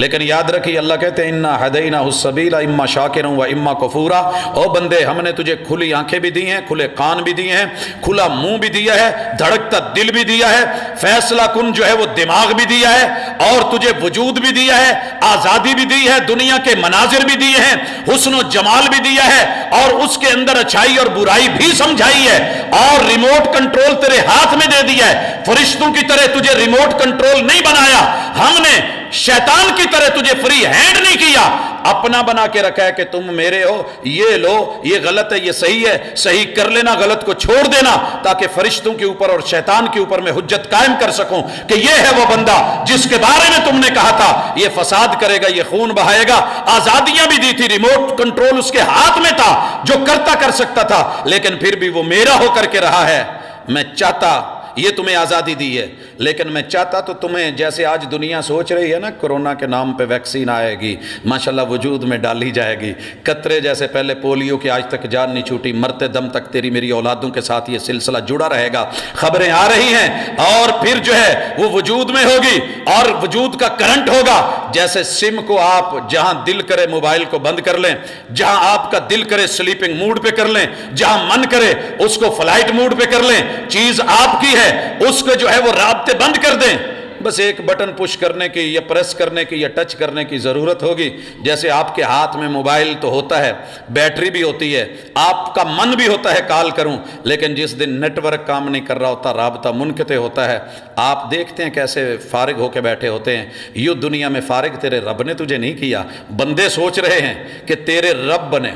لیکن یاد رکھیے اللہ کہتے ہیں اِنَّا هَدَيْنَاهُ السَّبِيلَ إِمَّا شَاكِرًا وَإِمَّا كَفُورًا، او بندے ہم نے تجھے کھلی آنکھیں بھی دی ہیں، کھلے کان بھی دیے ہیں، کھلا منہ بھی دیا ہے، دھڑکتا دل بھی دیا ہے، فیصلہ کن جو ہے وہ دماغ بھی دیا ہے، اور تجھے وجود بھی دیا ہے، آزادی بھی دی ہے، دنیا کے مناظر بھی دیے ہیں، حسن و جمال بھی دیا ہے، اور اس کے اندر اچھائی اور برائی بھی سمجھائی ہے، اور ریموٹ کنٹرول تیرے ہاتھ میں دے دیا ہے۔ فرشتوں کی طرح تجھے ریموٹ کنٹرول نہیں بنایا، ہم نے شیطان کی طرح تجھے فری ہینڈ نہیں کیا، اپنا بنا کے رکھا ہے کہ تم میرے ہو، یہ لو، یہ غلط ہے، یہ صحیح ہے، صحیح کر لینا، غلط کو چھوڑ دینا، تاکہ فرشتوں کے اوپر اور شیطان کے اوپر میں حجت قائم کر سکوں کہ یہ ہے وہ بندہ جس کے بارے میں تم نے کہا تھا یہ فساد کرے گا، یہ خون بہائے گا۔ آزادیاں بھی دی تھی، ریموٹ کنٹرول اس کے ہاتھ میں تھا، جو کرتا کر سکتا تھا، لیکن پھر بھی وہ میرا ہو کر کے رہا ہے۔ میں چاہتا، یہ تمہیں آزادی دی ہے، لیکن میں چاہتا تو تمہیں، جیسے آج دنیا سوچ رہی ہے نا کرونا کے نام پہ ویکسین آئے گی، ماشاءاللہ وجود میں ڈالی جائے گی، قطرے جیسے پہلے پولیو کی آج تک جان نہیں چھوٹی، مرتے دم تک تیری میری اولادوں کے ساتھ یہ سلسلہ جڑا رہے گا، خبریں آ رہی ہیں، اور پھر جو ہے وہ وجود میں ہوگی اور وجود کا کرنٹ ہوگا۔ جیسے سم کو آپ جہاں دل کرے موبائل کو بند کر لیں، جہاں آپ کا دل کرے سلیپنگ موڈ پہ کر لیں، جہاں من کرے اس کو فلائٹ موڈ پہ کر لیں، چیز آپ کی ہے، اس کو جو ہے وہ رابطے بند کر دیں، بس ایک بٹن پش کرنے کی یا پریس کرنے کی یا ٹچ کرنے کی ضرورت ہوگی۔ جیسے آپ کے ہاتھ میں موبائل تو ہوتا ہے، بیٹری بھی ہوتی ہے، آپ کا من بھی ہوتا ہے کال کروں، لیکن جس دن نیٹ ورک کام نہیں کر رہا ہوتا، رابطہ منقطع ہوتا ہے، آپ دیکھتے ہیں کیسے فارغ ہو کے بیٹھے ہوتے ہیں۔ یوں دنیا میں فارغ تیرے رب نے تجھے نہیں کیا، بندے سوچ رہے ہیں کہ تیرے رب بنے،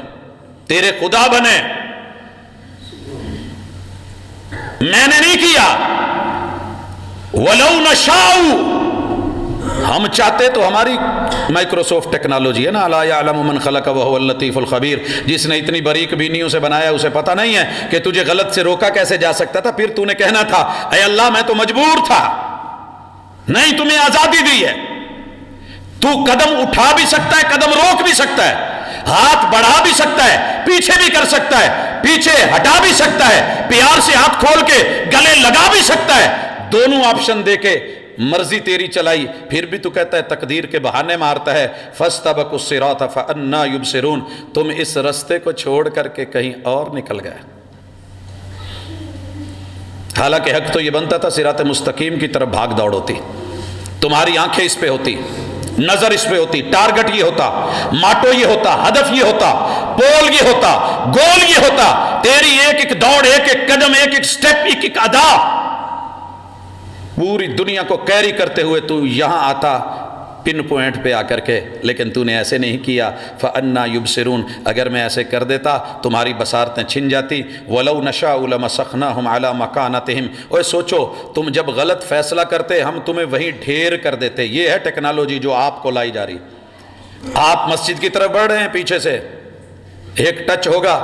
تیرے خدا بنے، میں نے نہیں کیا۔ وَلَوْ نَشَاءُ، ہم چاہتے تو ہماری مائکروسافٹ ٹیکنالوجی ہے نا، اَلَا يَعْلَمُ مَنْ خَلَقَ وَهُوَ اللَّطِيفُ الْخَبِيرُ، جس نے اتنی باریک بینیوں سے بنایا اسے پتہ نہیں ہے کہ تجھے غلط سے روکا کیسے جا سکتا تھا۔ پھر تو نے کہنا تھا اے اللہ میں تو مجبور تھا، نہیں تمہیں آزادی دی ہے، تو قدم اٹھا بھی سکتا ہے، قدم روک بھی سکتا ہے، ہاتھ بڑھا بھی سکتا ہے، پیچھے بھی کر سکتا ہے، پیچھے ہٹا بھی سکتا ہے، پیار سے ہاتھ کھول کے گلے لگا بھی سکتا ہے، دونوں آپشن دے کے مرضی تیری چلائی، پھر بھی تو کہتا ہے تقدیر کے بہانے مارتا ہے۔ فَاسْتَبَقُوا الصِّرَاطَ فَأَنَّىٰ يُبْصِرُونَ، تم اس رستے کو چھوڑ کر کے کہیں اور نکل گئے۔ حالانکہ حق تو یہ بنتا تھا صراط مستقیم کی طرف بھاگ دوڑ ہوتی، تمہاری آنکھیں اس پہ ہوتی، نظر اس پہ ہوتی، ٹارگٹ یہ ہوتا، ماٹو یہ ہوتا، ہدف یہ ہوتا، پول یہ ہوتا، گول یہ ہوتا، تیری ایک ایک دوڑ، ایک ایک قدم، ایک ایک سٹیپ، ایک ایک ادا پوری دنیا کو کیری کرتے ہوئے تو یہاں آتا پن پوائنٹ پہ آ کر کے، لیکن تو نے ایسے نہیں کیا۔ فَأَنَّا يُبْصِرُونَ، اگر میں ایسے کر دیتا تمہاری بصارتیں چھن جاتی۔ وَلَوْ نَشَاءُ لَمَسَخْنَاهُمْ عَلَىٰ مَكَانَتِهِمْ، اوے سوچو تم جب غلط فیصلہ کرتے ہم تمہیں وہیں ڈھیر کر دیتے۔ یہ ہے ٹیکنالوجی جو آپ کو لائی جا رہی۔ آپ مسجد کی طرف بڑھ رہے ہیں، پیچھے سے ایک ٹچ ہوگا،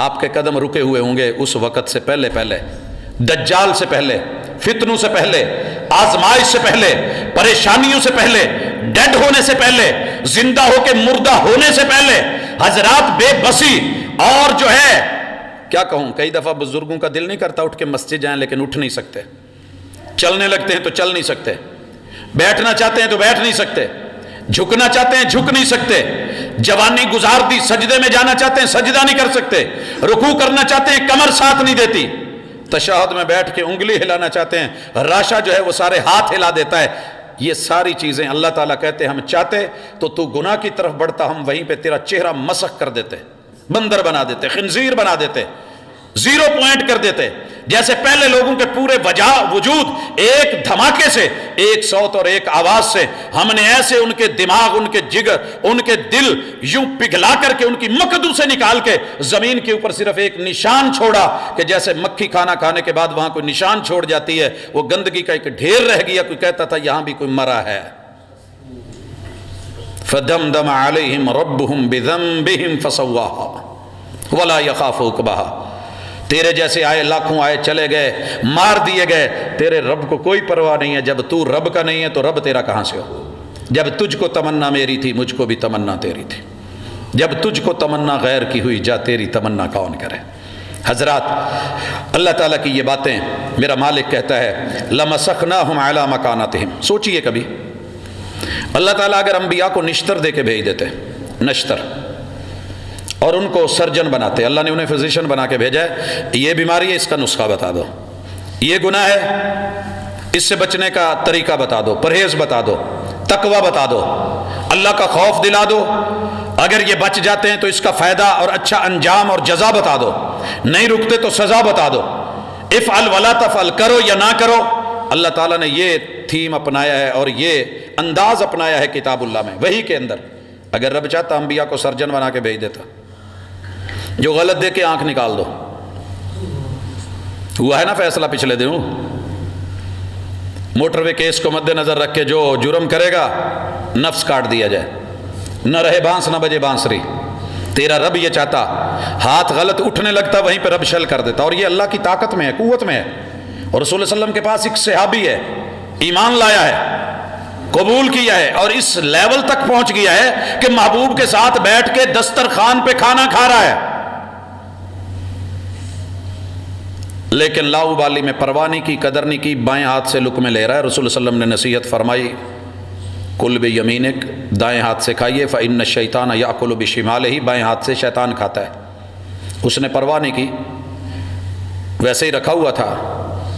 آپ کے قدم رکے ہوئے ہوں گے اس وقت سے پہلے، دجال سے پہلے، فتنوں سے پہلے، آزمائش سے پہلے، پریشانیوں سے پہلے، ڈیڈ ہونے سے پہلے، زندہ ہو کے مردہ ہونے سے پہلے حضرات بے بسی اور جو ہے کیا کہوں، کئی دفعہ بزرگوں کا دل نہیں کرتا اٹھ کے مسجد جائیں لیکن اٹھ نہیں سکتے، چلنے لگتے ہیں تو چل نہیں سکتے، بیٹھنا چاہتے ہیں تو بیٹھ نہیں سکتے، جھکنا چاہتے ہیں جھک نہیں سکتے، جوانی گزار دی سجدے میں جانا چاہتے ہیں سجدہ نہیں کر سکتے، رکوع کرنا چاہتے ہیں کمر ساتھ نہیں دیتی، تشہد میں بیٹھ کے انگلی ہلانا چاہتے ہیں راشا جو ہے وہ سارے ہاتھ ہلا دیتا ہے۔ یہ ساری چیزیں اللہ تعالیٰ کہتے ہیں ہم چاہتے تو گناہ کی طرف بڑھتا، ہم وہیں پہ تیرا چہرہ مسخ کر دیتے، بندر بنا دیتے، خنزیر بنا دیتے، زیرو پوائنٹ کر دیتے، جیسے پہلے لوگوں کے پورے وجود ایک دھماکے سے، ایک صوت اور ایک آواز سے ہم نے ایسے ان کے دماغ، ان کے جگر، ان کے دل یوں پگھلا کر کے ان کی مکدو سے نکال کے زمین کے اوپر صرف ایک نشان چھوڑا کہ جیسے مکھی کھانا کھانے کے بعد وہاں کوئی نشان چھوڑ جاتی ہے، وہ گندگی کا ایک ڈھیر رہ گیا، کوئی کہتا تھا یہاں بھی کوئی مرا ہے۔ فَدَمْدَمَ عَلَيْهِمْ رَبُّهُمْ بِذَنبِهِمْ فَسَوَّاهَا وَلَا يَخَافُ عُقْبَاهَا۔ تیرے جیسے آئے لاکھوں آئے چلے گئے مار دیے گئے، تیرے رب کو کوئی پرواہ نہیں ہے۔ جب تو رب کا نہیں ہے تو رب تیرا کہاں سے ہو؟ جب تجھ کو تمنا میری تھی مجھ کو بھی تمنا تیری تھی، جب تجھ کو تمنا غیر کی ہوئی جا تیری تمنا کون کرے۔ حضرات اللہ تعالیٰ کی یہ باتیں، میرا مالک کہتا ہے لَمَسَخْنَاهُمْ عَلَى مَكَانَتِهِمْ۔ سوچئے کبھی اللہ تعالیٰ اگر انبیاء کو نشتر دے کے بھیج دیتے، نشتر، اور ان کو سرجن بناتے، اللہ نے انہیں فزیشن بنا کے بھیجا ہے، یہ بیماری ہے اس کا نسخہ بتا دو، یہ گناہ ہے اس سے بچنے کا طریقہ بتا دو، پرہیز بتا دو، تقوی بتا دو، اللہ کا خوف دلا دو، اگر یہ بچ جاتے ہیں تو اس کا فائدہ اور اچھا انجام اور جزا بتا دو، نہیں رکتے تو سزا بتا دو، افعل ولا تفعل، کرو یا نہ کرو۔ اللہ تعالیٰ نے یہ تھیم اپنایا ہے اور یہ انداز اپنایا ہے کتاب اللہ میں، وحی کے اندر۔ اگر رب چاہتا انبیاء کو سرجن بنا کے بھیج دیتا، جو غلط دے کے آنکھ نکال دو، ہوا ہے نا فیصلہ پچھلے دنوں، موٹر وے کیس کو مد نظر رکھ کے جو جرم کرے گا نفس کاٹ دیا جائے، نہ رہے بانس نہ بجے بانسری۔ تیرا رب یہ چاہتا، ہاتھ غلط اٹھنے لگتا وہیں پہ رب شل کر دیتا، اور یہ اللہ کی طاقت میں ہے، قوت میں ہے۔ اور رسول اللہ علیہ وسلم کے پاس ایک صحابی ہے، ایمان لایا ہے، قبول کیا ہے، اور اس لیول تک پہنچ گیا ہے کہ محبوب کے ساتھ بیٹھ کے دسترخوان پہ کھانا کھا رہا ہے، لیکن لاؤبالی میں پرواہ نہیں کی، قدر نہیں کی، بائیں ہاتھ سے لقمے لے رہا ہے۔ رسول اللہ علیہ وسلم نے نصیحت فرمائی کل بیمینک، دائیں ہاتھ سے کھائیے، فإن الشیطان یأکل بشمالہ، بائیں ہاتھ سے شیطان کھاتا ہے۔ اس نے پرواہ نہیں کی، ویسے ہی رکھا ہوا تھا،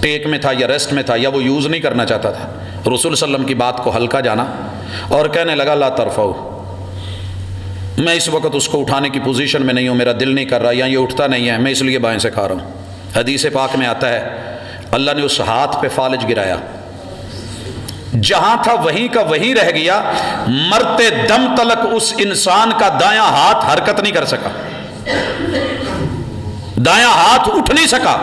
ٹیک میں تھا یا ریسٹ میں تھا، یا وہ یوز نہیں کرنا چاہتا تھا۔ رسول صلی اللہ علیہ وسلم کی بات کو ہلکا جانا اور کہنے لگا لا ترفعوا، میں اس وقت اس کو اٹھانے کی پوزیشن میں نہیں ہوں، میرا دل نہیں کر رہا، یا یہ اٹھتا نہیں ہے، میں اس لیے بائیں سے کھا رہا ہوں۔ حدیث پاک میں آتا ہے اللہ نے اس ہاتھ پہ فالج گرایا، جہاں تھا وہیں کا وہیں رہ گیا، مرتے دم تلک اس انسان کا دایاں ہاتھ حرکت نہیں کر سکا، دایاں ہاتھ اٹھ نہیں سکا۔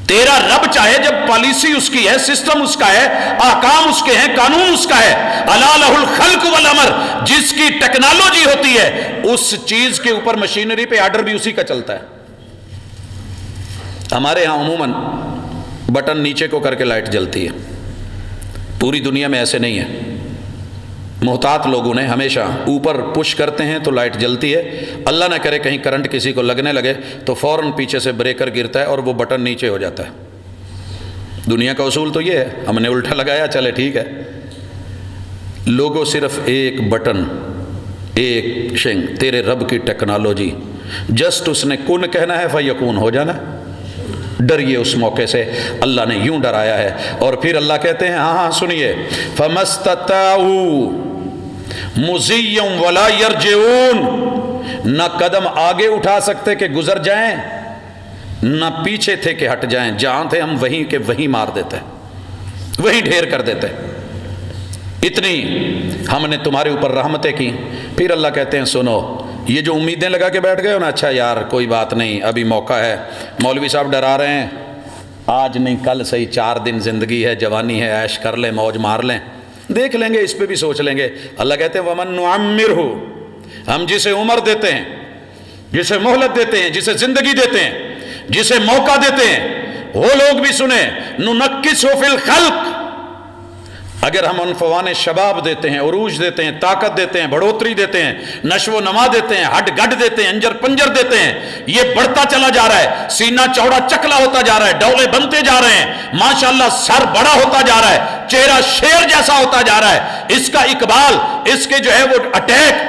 تیرا رب چاہے جب پالیسی اس کی ہے، سسٹم اس کا ہے، احکام اس کے ہیں، قانون اس کا ہے، الا لہ الخلق والامر، جس کی ٹیکنالوجی ہوتی ہے اس چیز کے اوپر مشینری پہ آرڈر بھی اسی کا چلتا ہے۔ ہمارے ہاں عموماً بٹن نیچے کو کر کے لائٹ جلتی ہے، پوری دنیا میں ایسے نہیں ہے، محتاط لوگوں نے ہمیشہ اوپر پش کرتے ہیں تو لائٹ جلتی ہے، اللہ نہ کرے کہیں کرنٹ کسی کو لگنے لگے تو فوراً پیچھے سے بریکر گرتا ہے اور وہ بٹن نیچے ہو جاتا ہے۔ دنیا کا اصول تو یہ ہے، ہم نے الٹا لگایا، چلے ٹھیک ہے۔ لوگوں صرف ایک بٹن، ایک شنگ، تیرے رب کی ٹیکنالوجی، جسٹ اس نے کن کہنا ہے فیکون ہو جانا۔ ڈریے اس موقع سے، اللہ نے یوں ڈرایا ہے۔ اور پھر اللہ کہتے ہیں ہاں سنیے، فَمَسْتَطَاعُوا مُضِيًّا وَلَا يَرْجِعُونَ، نہ قدم آگے اٹھا سکتے کہ گزر جائیں، نہ پیچھے تھے کہ ہٹ جائیں، جہاں تھے ہم وہیں کے وہیں مار دیتے، وہیں ڈھیر کر دیتے۔ اتنی ہم نے تمہارے اوپر رحمتیں کی۔ پھر اللہ کہتے ہیں سنو، یہ جو امیدیں لگا کے بیٹھ گئے ہو نا، اچھا یار کوئی بات نہیں، ابھی موقع ہے، مولوی صاحب ڈرا رہے ہیں، آج نہیں کل صحیح، 4 دن زندگی ہے، جوانی ہے، عیش کر لیں، موج مار لیں، دیکھ لیں گے، اس پہ بھی سوچ لیں گے۔ اللہ کہتے ہیں وَمَن نُعَمِّرْهُ، ہم جسے عمر دیتے ہیں، جسے مہلت دیتے ہیں، جسے زندگی دیتے ہیں، جسے موقع دیتے ہیں، وہ لوگ بھی سنیں، نُنَكِّسُ فِي الْخَلْقِ، اگر ہم عنفوان شباب دیتے ہیں، عروج دیتے ہیں، طاقت دیتے ہیں، بڑھوتری دیتے ہیں، نشو و نما دیتے ہیں، ہڈ گڈ دیتے ہیں، انجر پنجر دیتے ہیں، یہ بڑھتا چلا جا رہا ہے، سینہ چوڑا چکلا ہوتا جا رہا ہے، ڈولے بنتے جا رہے ہیں، ماشاءاللہ سر بڑا ہوتا جا رہا ہے، چہرہ شیر جیسا ہوتا جا رہا ہے، اس کا اقبال، اس کے جو ہے وہ اٹیک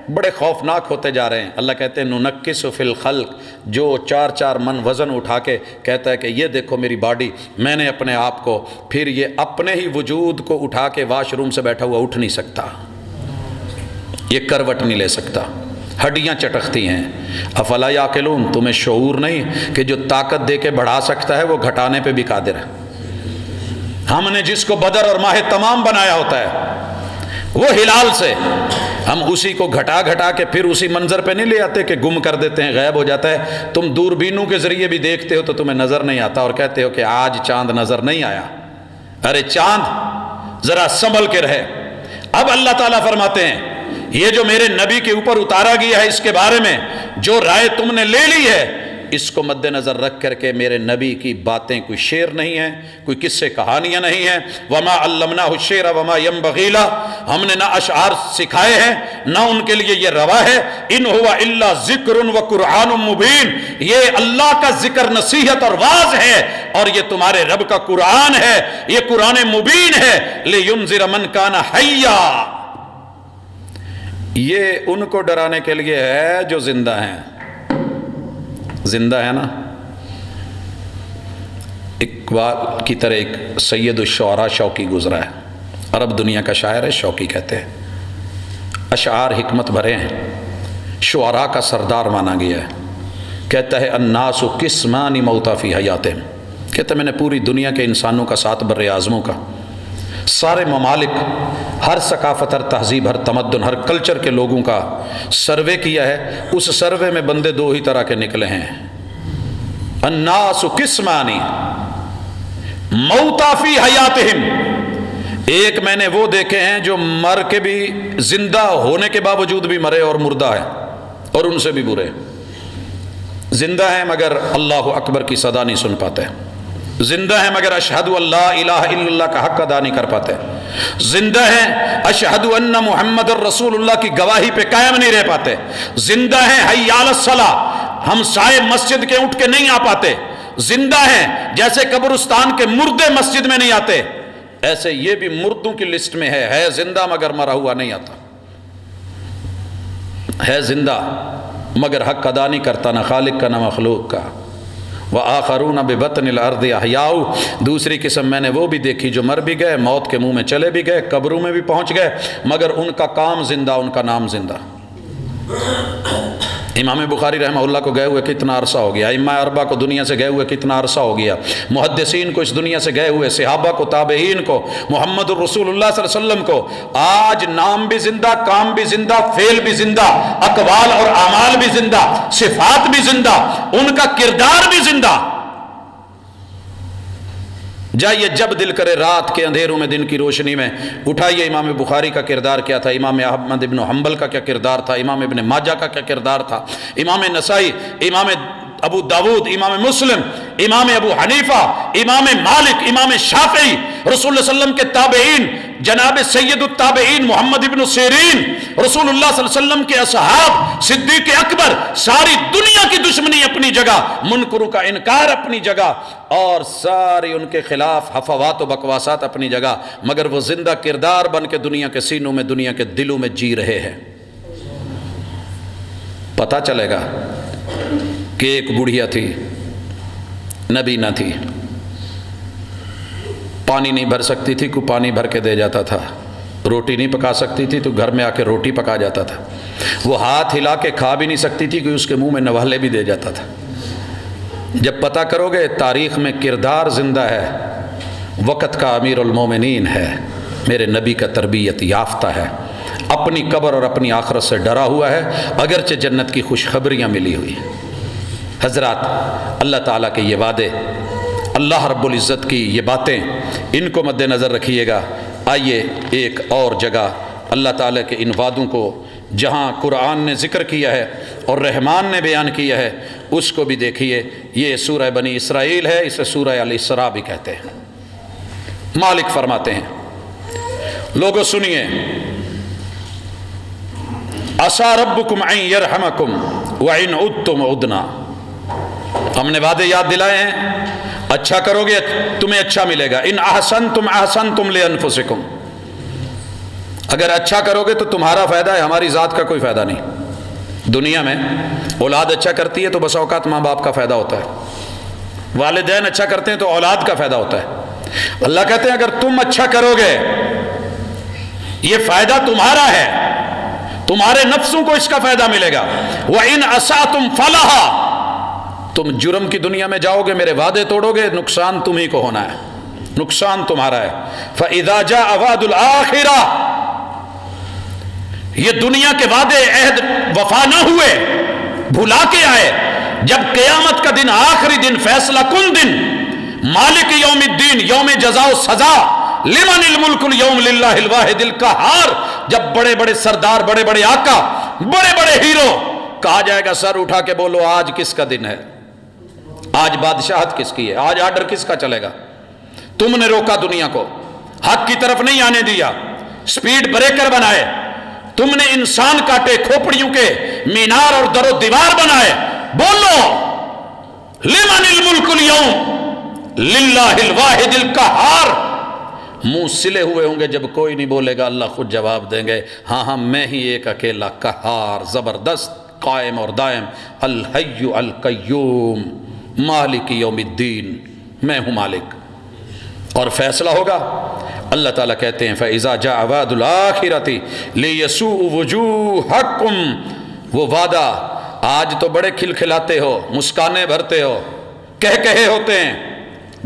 بڑے خوفناک ہوتے جا رہے ہیں۔ اللہ کہتے ہیں ننکس فی الخلق، جو 4 من وزن اٹھا کے کہتا ہے کہ یہ دیکھو میری باڈی، میں نے اپنے آپ کو، پھر یہ اپنے ہی وجود کو اٹھا کے واش روم سے بیٹھا ہوا اٹھ نہیں سکتا، یہ کروٹ نہیں لے سکتا، ہڈیاں چٹکتی ہیں۔ افلا یعقلون، تمہیں شعور نہیں کہ جو طاقت دے کے بڑھا سکتا ہے وہ گھٹانے پہ بھی قادر ہے۔ ہم نے جس کو بدر اور ماہ تمام بنایا ہوتا ہے وہ ہلال سے، ہم اسی کو گھٹا گھٹا کے پھر اسی منظر پہ نہیں لے آتے کہ گم کر دیتے ہیں، غائب ہو جاتا ہے۔ تم دوربینوں کے ذریعے بھی دیکھتے ہو تو تمہیں نظر نہیں آتا اور کہتے ہو کہ آج چاند نظر نہیں آیا۔ ارے چاند ذرا سنبھل کے رہے۔ اب اللہ تعالیٰ فرماتے ہیں یہ جو میرے نبی کے اوپر اتارا گیا ہے، اس کے بارے میں جو رائے تم نے لے لی ہے، اس کو مد نظر رکھ کر کے میرے نبی کی باتیں کوئی شعر نہیں ہیں، کوئی قصے کہانیاں نہیں ہیں۔ وما علمناہ الشعر وما ينبغي له، ہم نے نہ اشعار سکھائے ہیں نہ ان کے لیے یہ روا ہے۔ ان هو الا ذکر وقرآن مبین، یہ اللہ کا ذکر، نصیحت اور واعظ ہے، اور یہ تمہارے رب کا قرآن ہے، یہ قرآن مبین ہے۔ لینذر من کان حیا، یہ ان کو ڈرانے کے لیے ہے جو زندہ ہیں۔ زندہ ہے نا، اقبال کی طرح ایک سید الشعراء شوقی گزرا ہے، عرب دنیا کا شاعر ہے، شوقی کہتے ہیں، اشعار حکمت بھرے ہیں، شعراء کا سردار مانا گیا ہے۔ کہتا ہے الناس قسمان موتا فی حیاتہم، کہتا ہے میں نے پوری دنیا کے انسانوں کا ساتھ بر اعظموں کا، سارے ممالک، ہر ثقافت، ہر تہذیب، ہر تمدن، ہر کلچر کے لوگوں کا سروے کیا ہے۔ اس سروے میں بندے دو ہی طرح کے نکلے ہیں، الناس قسمانی موتا فی حیاتہم، ایک میں نے وہ دیکھے ہیں جو مر کے بھی، زندہ ہونے کے باوجود بھی مرے اور مردہ ہے، اور ان سے بھی برے، زندہ ہیں مگر اللہ اکبر کی صدا نہیں سن پاتے، زندہ ہیں مگر اشہد اللہ الہ الا اللہ کا حق ادا نہیں کر پاتے، زندہ ہیں اشہد ان محمد الرسول اللہ کی گواہی پہ قائم نہیں رہ پاتے، زندہ ہیں حی علی الصلاۃ، ہم سائے مسجد کے اٹھ کے نہیں آ پاتے، زندہ ہیں جیسے قبرستان کے مردے مسجد میں نہیں آتے، ایسے یہ بھی مردوں کی لسٹ میں ہے زندہ مگر مرا ہوا نہیں آتا، ہے زندہ مگر حق ادا نہیں کرتا، نہ خالق کا نہ مخلوق کا۔ وآخرون ببطن الارض احیاء، دوسری قسم میں نے وہ بھی دیکھی جو مر بھی گئے، موت کے منہ میں چلے بھی گئے، قبروں میں بھی پہنچ گئے، مگر ان کا کام زندہ، ان کا نام زندہ۔ امام بخاری رحمہ اللہ کو گئے ہوئے کتنا عرصہ ہو گیا، ائمہ اربعہ کو دنیا سے گئے ہوئے کتنا عرصہ ہو گیا، محدثین کو اس دنیا سے گئے ہوئے، صحابہ کو، تابعین کو، محمد الرسول اللہ صلی اللہ علیہ وسلم کو، آج نام بھی زندہ، کام بھی زندہ، فعل بھی زندہ، اقوال اور اعمال بھی زندہ، صفات بھی زندہ، ان کا کردار بھی زندہ۔ جائیے جب دل کرے رات کے اندھیروں میں دن کی روشنی میں اٹھائیے امام بخاری کا کردار کیا تھا، امام احمد ابن حنبل کا کیا کردار تھا، امام ابن ماجہ کا کیا کردار تھا، امام نسائی، امام ابو داود، امام مسلم، امام ابو حنیفہ، امام مالک، امام شافعی، رسول اللہ صلی اللہ علیہ وسلم کے تابعین، جناب سید التابعین محمد ابن سیرین، رسول اللہ صلی اللہ علیہ وسلم کے اصحاب، صدیق اکبر، ساری دنیا کی دشمنی اپنی جگہ، منکروں کا انکار اپنی جگہ، اور ساری ان کے خلاف حفوات و بکواسات اپنی جگہ، مگر وہ زندہ کردار بن کے دنیا کے سینوں میں، دنیا کے دلوں میں جی رہے ہیں۔ پتہ چلے گا کہ ایک بڑھیا تھی، نبی نہ تھی، پانی نہیں بھر سکتی تھی، کوئی پانی بھر کے دے جاتا تھا، روٹی نہیں پکا سکتی تھی تو گھر میں آ کے روٹی پکا جاتا تھا، وہ ہاتھ ہلا کے کھا بھی نہیں سکتی تھی کہ اس کے منہ میں نوالے بھی دے جاتا تھا۔ جب پتہ کرو گے تاریخ میں کردار زندہ ہے، وقت کا امیر المومنین ہے، میرے نبی کا تربیت یافتہ ہے، اپنی قبر اور اپنی آخرت سے ڈرا ہوا ہے، اگرچہ جنت کی خوشخبریاں ملی ہوئی ہیں۔ حضرات، اللہ تعالیٰ کے یہ وعدے، اللہ رب العزت کی یہ باتیں، ان کو مد نظر رکھیے گا۔ آئیے ایک اور جگہ اللہ تعالیٰ کے ان وعدوں کو جہاں قرآن نے ذکر کیا ہے اور رحمان نے بیان کیا ہے، اس کو بھی دیکھیے۔ یہ سورہ بنی اسرائیل ہے، اسے سورہ الاسراء بھی کہتے ہیں۔ مالک فرماتے ہیں لوگوں سنیے، عسیٰ ربکم ان یرحمکم وان عدتم عدنا، ہم نے وعدے یاد دلائے ہیں، اچھا کرو گے تمہیں اچھا ملے گا، ان احسنتم احسنتم لانفسکم، اگر اچھا کرو گے تو تمہارا فائدہ ہے، ہماری ذات کا کوئی فائدہ نہیں۔ دنیا میں اولاد اچھا کرتی ہے تو بس اوقات ماں باپ کا فائدہ ہوتا ہے، والدین اچھا کرتے ہیں تو اولاد کا فائدہ ہوتا ہے۔ اللہ کہتے ہیں اگر تم اچھا کرو گے یہ فائدہ تمہارا ہے، تمہارے نفسوں کو اس کا فائدہ ملے گا۔ وَإِنْ أَسَأْتُمْ فَلَهَا، تم جرم کی دنیا میں جاؤ گے، میرے وعدے توڑو گے، نقصان تمہیں کو ہونا ہے، نقصان تمہارا ہے۔ فَإِذَا جَاءَ وَعْدُ الْآخِرَةِ، یہ دنیا کے وعدے عہد وفا نہ ہوئے، بھلا کے آئے، جب قیامت کا دن، آخری دن، فیصلہ کن دن، مالک یوم الدین، یوم جزا و سزا، لمن الملک اليوم للہ الواحد القہار، جب بڑے بڑے سردار، بڑے بڑے آقا، بڑے بڑے ہیرو، کہا جائے گا سر اٹھا کے بولو آج کس کا دن ہے، آج بادشاہت کس کی ہے، آج آرڈر کس کا چلے گا؟ تم نے روکا دنیا کو، حق کی طرف نہیں آنے دیا، سپیڈ بریکر بنائے، تم نے انسان کاٹے، کھوپڑیوں کے مینار اور در و دیوار بنائے، بولو لمن الملک اليوم للہ الواحد القہار، منہ سلے ہوئے ہوں گے جب کوئی نہیں بولے گا، اللہ خود جواب دیں گے، ہاں ہاں میں ہی ایک اکیلا قہار، زبردست، قائم اور دائم، الحی القیوم، مالک یوم الدین، میں ہوں مالک، اور فیصلہ ہوگا۔ اللہ تعالیٰ کہتے ہیں فَإِذَا جَاءَ وَعْدُ الْآخِرَةِ لِيَسُوءُ وُجُوهَكُمْ، وہ وعدہ، آج تو بڑے کھلکھلاتے ہو، مسکانیں بھرتے ہو، کہے ہوتے ہیں،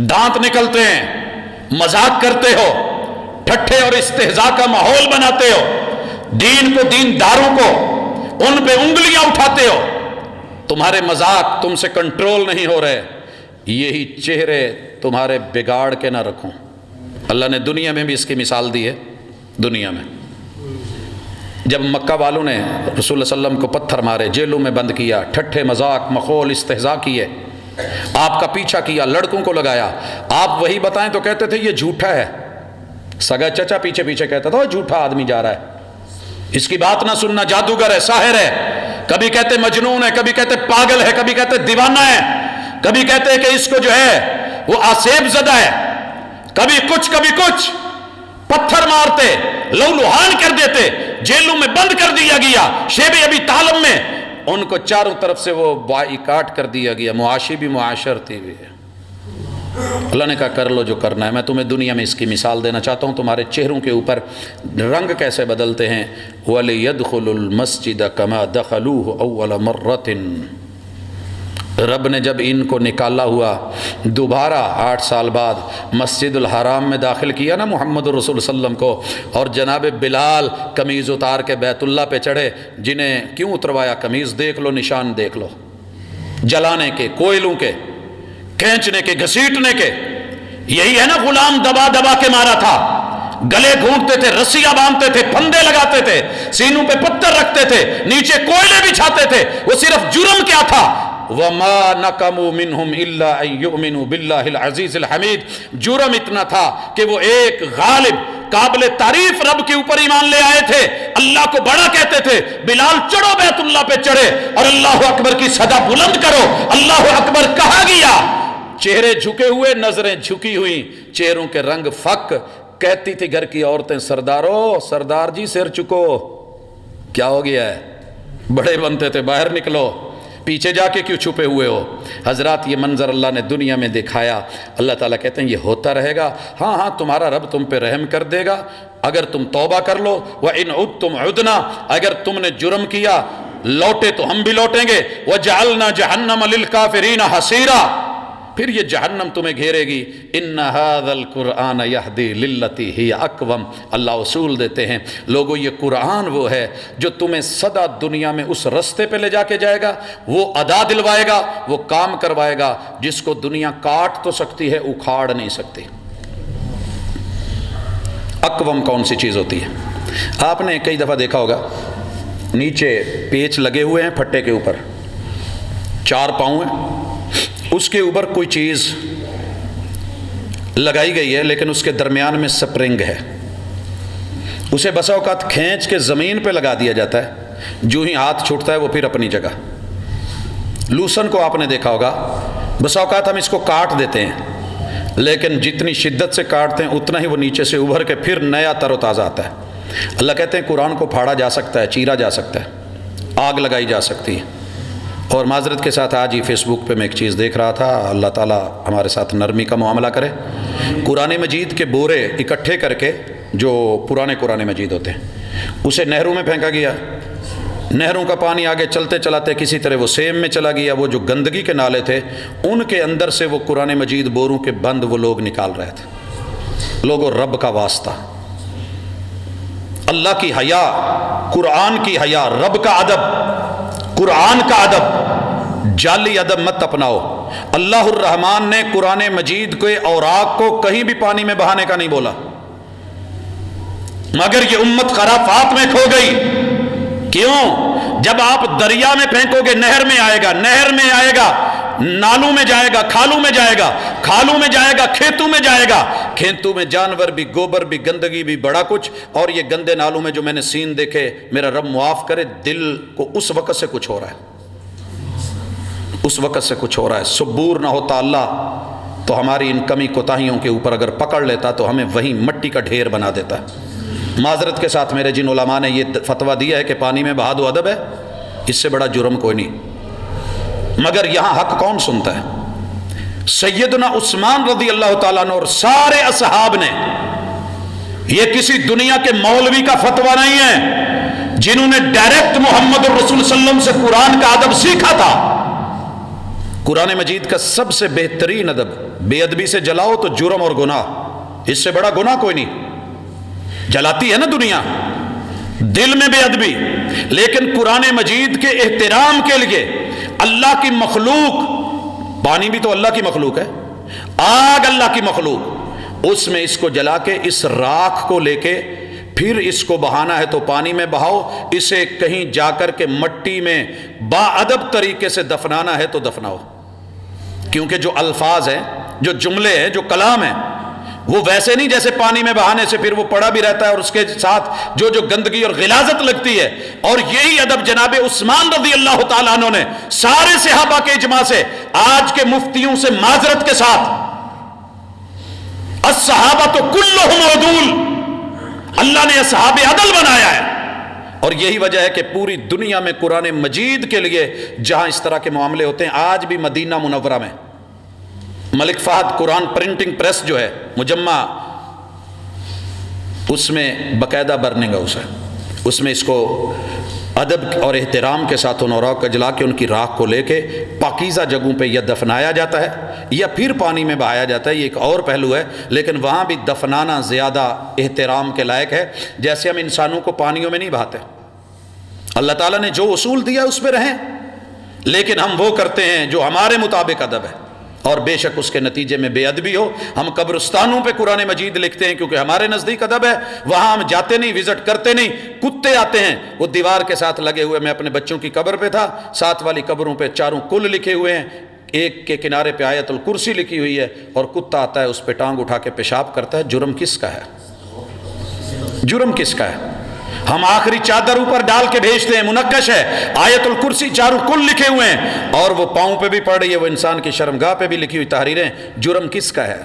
دانت نکلتے ہیں، مذاق کرتے ہو، ٹھٹھے اور استہزاء کا ماحول بناتے ہو، دین کو، دینداروں کو ان پہ انگلیاں اٹھاتے ہو، تمہارے مذاق تم سے کنٹرول نہیں ہو رہے، یہی چہرے تمہارے بگاڑ کے نہ رکھوں۔ اللہ نے دنیا میں بھی اس کی مثال دی ہے۔ دنیا میں جب مکہ والوں نے رسول اللہ صلی اللہ علیہ وسلم کو پتھر مارے، جیلوں میں بند کیا، ٹھٹھے مذاق مخول استہزاء کیے، آپ کا پیچھا کیا، لڑکوں کو لگایا، آپ وہی بتائیں تو کہتے تھے یہ جھوٹا ہے، سگا چچا پیچھے پیچھے کہتا تھا وہ جھوٹا آدمی جا رہا ہے، اس کی بات نہ سننا، جادوگر ہے، ساحر ہے، کبھی کہتے مجنون ہے، کبھی کہتے پاگل ہے، کبھی کہتے دیوانہ ہے، کبھی کہتے کہ اس کو جو ہے وہ آسیب زدہ ہے، کبھی کچھ پتھر مارتے، لہولہان کر دیتے، جیلوں میں بند کر دیا گیا، شیب ابی طالب میں ان کو چاروں طرف سے وہ بائیکاٹ کر دیا گیا، معاشی بھی معاشرتی بھی ہے۔ اللہ نے کہا کر لو جو کرنا ہے، میں تمہیں دنیا میں اس کی مثال دینا چاہتا ہوں، تمہارے چہروں کے اوپر رنگ کیسے بدلتے ہیں۔ وَلِيَدْخُلُ الْمَسْجِدَ كَمَا دَخَلُوهُ أَوَّلَ مَرَّةٍ، رب نے جب ان کو نکالا ہوا دوبارہ 8 سال بعد مسجد الحرام میں داخل کیا نا محمد رسول صلی اللہ علیہ وسلم کو، اور جناب بلال قمیض اتار کے بیت اللہ پہ چڑھے، جنہیں کیوں اتروایا؟ قمیض دیکھ لو، نشان دیکھ لو، جلانے کے، کوئلوں کے، کھینچنے کے، گھسیٹنے کے، یہی ہے نا غلام دبا دبا کے مارا تھا، گلے گھونٹتے تھے، رسیاں باندھتے تھے، پھندے لگاتے تھے، سینوں پہ پتھر رکھتے تھے، نیچے کوئلے بچھاتے تھے، وہ صرف جرم کیا تھا؟ وَمَا نَقَمُوا مِنْهُمْ إِلَّا أَن يُؤْمِنُوا بِاللَّهِ الْعَزِيزِ الْحَمِيدِ، جرم اتنا تھا کہ وہ ایک غالب قابل تعریف رب کے اوپر ایمان لے آئے تھے، اللہ کو بڑا کہتے تھے۔ بلال چڑھو بیت اللہ پہ چڑھے اور اللہ اکبر کی صدا بلند کرو، اللہ اکبر کہا گیا، چہرے جھکے ہوئے، نظریں جھکی ہوئی، چہروں کے رنگ فک، کہتی تھی گھر کی عورتیں سردارو، سردار جی سر چکو، کیا ہو گیا ہے؟ بڑے بنتے تھے، باہر نکلو، پیچھے جا کے کیوں چھپے ہوئے ہو؟ حضرات یہ منظر اللہ نے دنیا میں دکھایا، اللہ تعالیٰ کہتے ہیں یہ ہوتا رہے گا، ہاں ہاں تمہارا رب تم پہ رحم کر دے گا اگر تم توبہ کر لو، وَإِنْ عُدْتُمْ عُدْنَا، اگر تم نے جرم کیا لوٹے تو ہم بھی لوٹیں گے، وَجَعَلْنَا جَهَنَّمَ لِلْكَافِرِينَ حَصِيرًا، پھر یہ جہنم تمہیں گھیرے گی۔ ان هذا القرآن يهدي للتي هي اقوم، اللہ اصول دیتے ہیں لوگوں یہ قرآن وہ ہے جو تمہیں سدا دنیا میں اس رستے پہ لے جا کے جائے گا، وہ ادا دلوائے گا، وہ کام کروائے گا جس کو دنیا کاٹ تو سکتی ہے، اکھاڑ نہیں سکتی۔ اقوم کون سی چیز ہوتی ہے؟ آپ نے کئی دفعہ دیکھا ہوگا، نیچے پیچ لگے ہوئے ہیں پھٹے کے اوپر، 4 پاؤں ہیں، اس کے اوپر کوئی چیز لگائی گئی ہے لیکن اس کے درمیان میں سپرنگ ہے، اسے بسا اوقات کھینچ کے زمین پہ لگا دیا جاتا ہے، جو ہی ہاتھ چھوٹتا ہے وہ پھر اپنی جگہ۔ لوسن کو آپ نے دیکھا ہوگا، بسا اوقات ہم اس کو کاٹ دیتے ہیں، لیکن جتنی شدت سے کاٹتے ہیں اتنا ہی وہ نیچے سے ابھر کے پھر نیا تر و تازہ آتا ہے۔ اللہ کہتے ہیں قرآن کو پھاڑا جا سکتا ہے، چیرا جا سکتا ہے، آگ لگائی جا سکتی ہے۔ اور معذرت کے ساتھ آج ہی فیس بک پہ میں ایک چیز دیکھ رہا تھا، اللہ تعالیٰ ہمارے ساتھ نرمی کا معاملہ کرے۔ قرآن مجید کے بورے اکٹھے کر کے، جو پرانے قرآن مجید ہوتے ہیں، اسے نہروں میں پھینکا گیا۔ نہروں کا پانی آگے چلتے چلاتے کسی طرح وہ سیم میں چلا گیا۔ وہ جو گندگی کے نالے تھے ان کے اندر سے وہ قرآن مجید بوروں کے بند وہ لوگ نکال رہے تھے۔ لوگوں، رب کا واسطہ، اللہ کی حیا، قرآن کی حیا، رب کا ادب، قرآن کا ادب، جعلی ادب مت اپناؤ۔ اللہ الرحمن نے قرآن مجید کے اوراق کو کہیں بھی پانی میں بہانے کا نہیں بولا، مگر یہ امت خرافات میں کھو گئی۔ کیوں؟ جب آپ دریا میں پھینکو گے نہر میں آئے گا، نہر میں آئے گا نالوں میں جائے گا، کھالوں میں جائے گا، کھالوں میں جائے گا کھیتوں میں جائے گا، کھیتوں میں جانور بھی، گوبر بھی، گندگی بھی، بڑا کچھ۔ اور یہ گندے نالوں میں جو میں نے سین دیکھے، میرا رب معاف کرے، دل کو اس وقت سے کچھ ہو رہا ہے، اس وقت سے کچھ ہو رہا ہے۔ صبور نہ ہوتا اللہ تو ہماری ان کمی کوتاہیوں کے اوپر اگر پکڑ لیتا تو ہمیں وہیں مٹی کا ڈھیر بنا دیتا ہے۔ معذرت کے ساتھ میرے جن علماء نے یہ فتویٰ دیا ہے کہ پانی میں بہا دو ادب ہے، اس سے بڑا جرم کوئی نہیں۔ مگر یہاں حق کون سنتا ہے؟ سیدنا عثمان رضی اللہ تعالیٰ عنہ اور سارے اصحاب نے، یہ کسی دنیا کے مولوی کا فتویٰ نہیں ہے، جنہوں نے ڈائریکٹ محمد الرسول صلی اللہ علیہ وسلم سے قرآن کا ادب سیکھا تھا۔ قرآن مجید کا سب سے بہترین ادب، بے ادبی سے جلاؤ تو جرم اور گناہ، اس سے بڑا گناہ کوئی نہیں۔ جلاتی ہے نا دنیا دل میں بے ادبی، لیکن قرآن مجید کے احترام کے لیے اللہ کی مخلوق، پانی بھی تو اللہ کی مخلوق ہے، آگ اللہ کی مخلوق، اس میں اس کو جلا کے اس راکھ کو لے کے پھر اس کو بہانا ہے تو پانی میں بہاؤ، اسے کہیں جا کر کے مٹی میں با ادب طریقے سے دفنانا ہے تو دفناؤ، کیونکہ جو الفاظ ہیں، جو جملے ہیں، جو کلام ہیں، وہ ویسے نہیں جیسے پانی میں بہانے سے پھر وہ پڑا بھی رہتا ہے اور اس کے ساتھ جو جو گندگی اور غلاظت لگتی ہے۔ اور یہی ادب جناب عثمان رضی اللہ تعالیٰ عنہ نے سارے صحابہ کے اجماع سے، آج کے مفتیوں سے معذرت کے ساتھ، الصحابہ کلہم عدول، اللہ نے اصحاب عدل بنایا ہے۔ اور یہی وجہ ہے کہ پوری دنیا میں قرآن مجید کے لیے جہاں اس طرح کے معاملے ہوتے ہیں، آج بھی مدینہ منورہ میں ملک فہد قرآن پرنٹنگ پریس جو ہے مجمع، اس میں باقاعدہ برننگ ہاؤس ہے، اس میں اس کو ادب اور احترام کے ساتھ ان اوراق کو جلا کے ان کی راکھ کو لے کے پاکیزہ جگہوں پہ یا دفنایا جاتا ہے یا پھر پانی میں بہایا جاتا ہے۔ یہ ایک اور پہلو ہے، لیکن وہاں بھی دفنانا زیادہ احترام کے لائق ہے۔ جیسے ہم انسانوں کو پانیوں میں نہیں بہاتے، اللہ تعالیٰ نے جو اصول دیا اس پہ رہیں، لیکن ہم وہ کرتے ہیں جو ہمارے مطابق ادب ہے، اور بے شک اس کے نتیجے میں بے ادبی ہو۔ ہم قبرستانوں پہ قرآن مجید لکھتے ہیں کیونکہ ہمارے نزدیک ادب ہے، وہاں ہم جاتے نہیں، وزٹ کرتے نہیں۔ کتے آتے ہیں، وہ دیوار کے ساتھ لگے ہوئے، میں اپنے بچوں کی قبر پہ تھا، ساتھ والی قبروں پہ چاروں کل لکھے ہوئے ہیں، ایک کے کنارے پہ آیت الکرسی لکھی ہوئی ہے، اور کتا آتا ہے اس پہ ٹانگ اٹھا کے پیشاب کرتا ہے۔ جرم کس کا ہے؟ جرم کس کا ہے؟ ہم آخری چادر اوپر ڈال کے بھیجتے ہیں، منقش ہے، آیت الکرسی چاروں کل لکھے ہوئے ہیں، اور وہ پاؤں پہ بھی پڑ رہی ہے، وہ انسان کی شرمگاہ پہ بھی لکھی ہوئی تحریریں۔ جرم کس کا ہے؟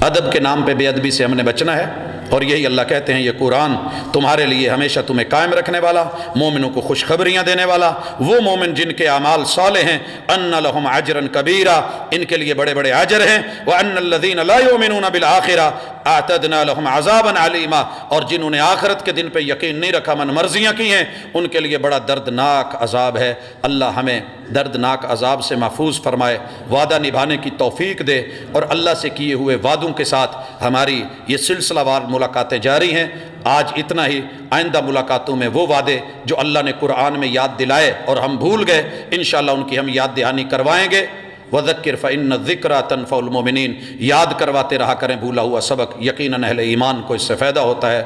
ادب کے نام پہ بے ادبی سے ہم نے بچنا ہے، اور یہی اللہ کہتے ہیں یہ قرآن تمہارے لیے ہمیشہ تمہیں قائم رکھنے والا، مومنوں کو خوشخبریاں دینے والا، وہ مومن جن کے اعمال صالح ہیں، ان لہم اجرا کبیرا، ان کے لیے بڑے بڑے اجر ہیں، وان الذین لا یؤمنون بالآخرہ اعتدنا لہم عذابا علیما، اور جنہوں نے آخرت کے دن پہ یقین نہیں رکھا، من مرضیاں کی ہیں، ان کے لیے بڑا دردناک عذاب ہے۔ اللہ ہمیں دردناک عذاب سے محفوظ فرمائے، وعدہ نبھانے کی توفیق دے، اور اللہ سے کیے ہوئے وعدوں کے ساتھ ہماری یہ سلسلہ وار ملاقاتیں جاری ہیں۔ آج اتنا ہی، آئندہ ملاقاتوں میں وہ وعدے جو اللہ نے قرآن میں یاد دلائے اور ہم بھول گئے، انشاءاللہ ان کی ہم یاد دہانی کروائیں گے۔ وَذَكِّرْ فَإِنَّ الذِّكْرَىٰ تَنفَعُ الْمُؤْمِنِينَ، یاد کرواتے رہا کریں بھولا ہوا سبق، یقیناً اہل ایمان کو اس سے فائدہ ہوتا ہے۔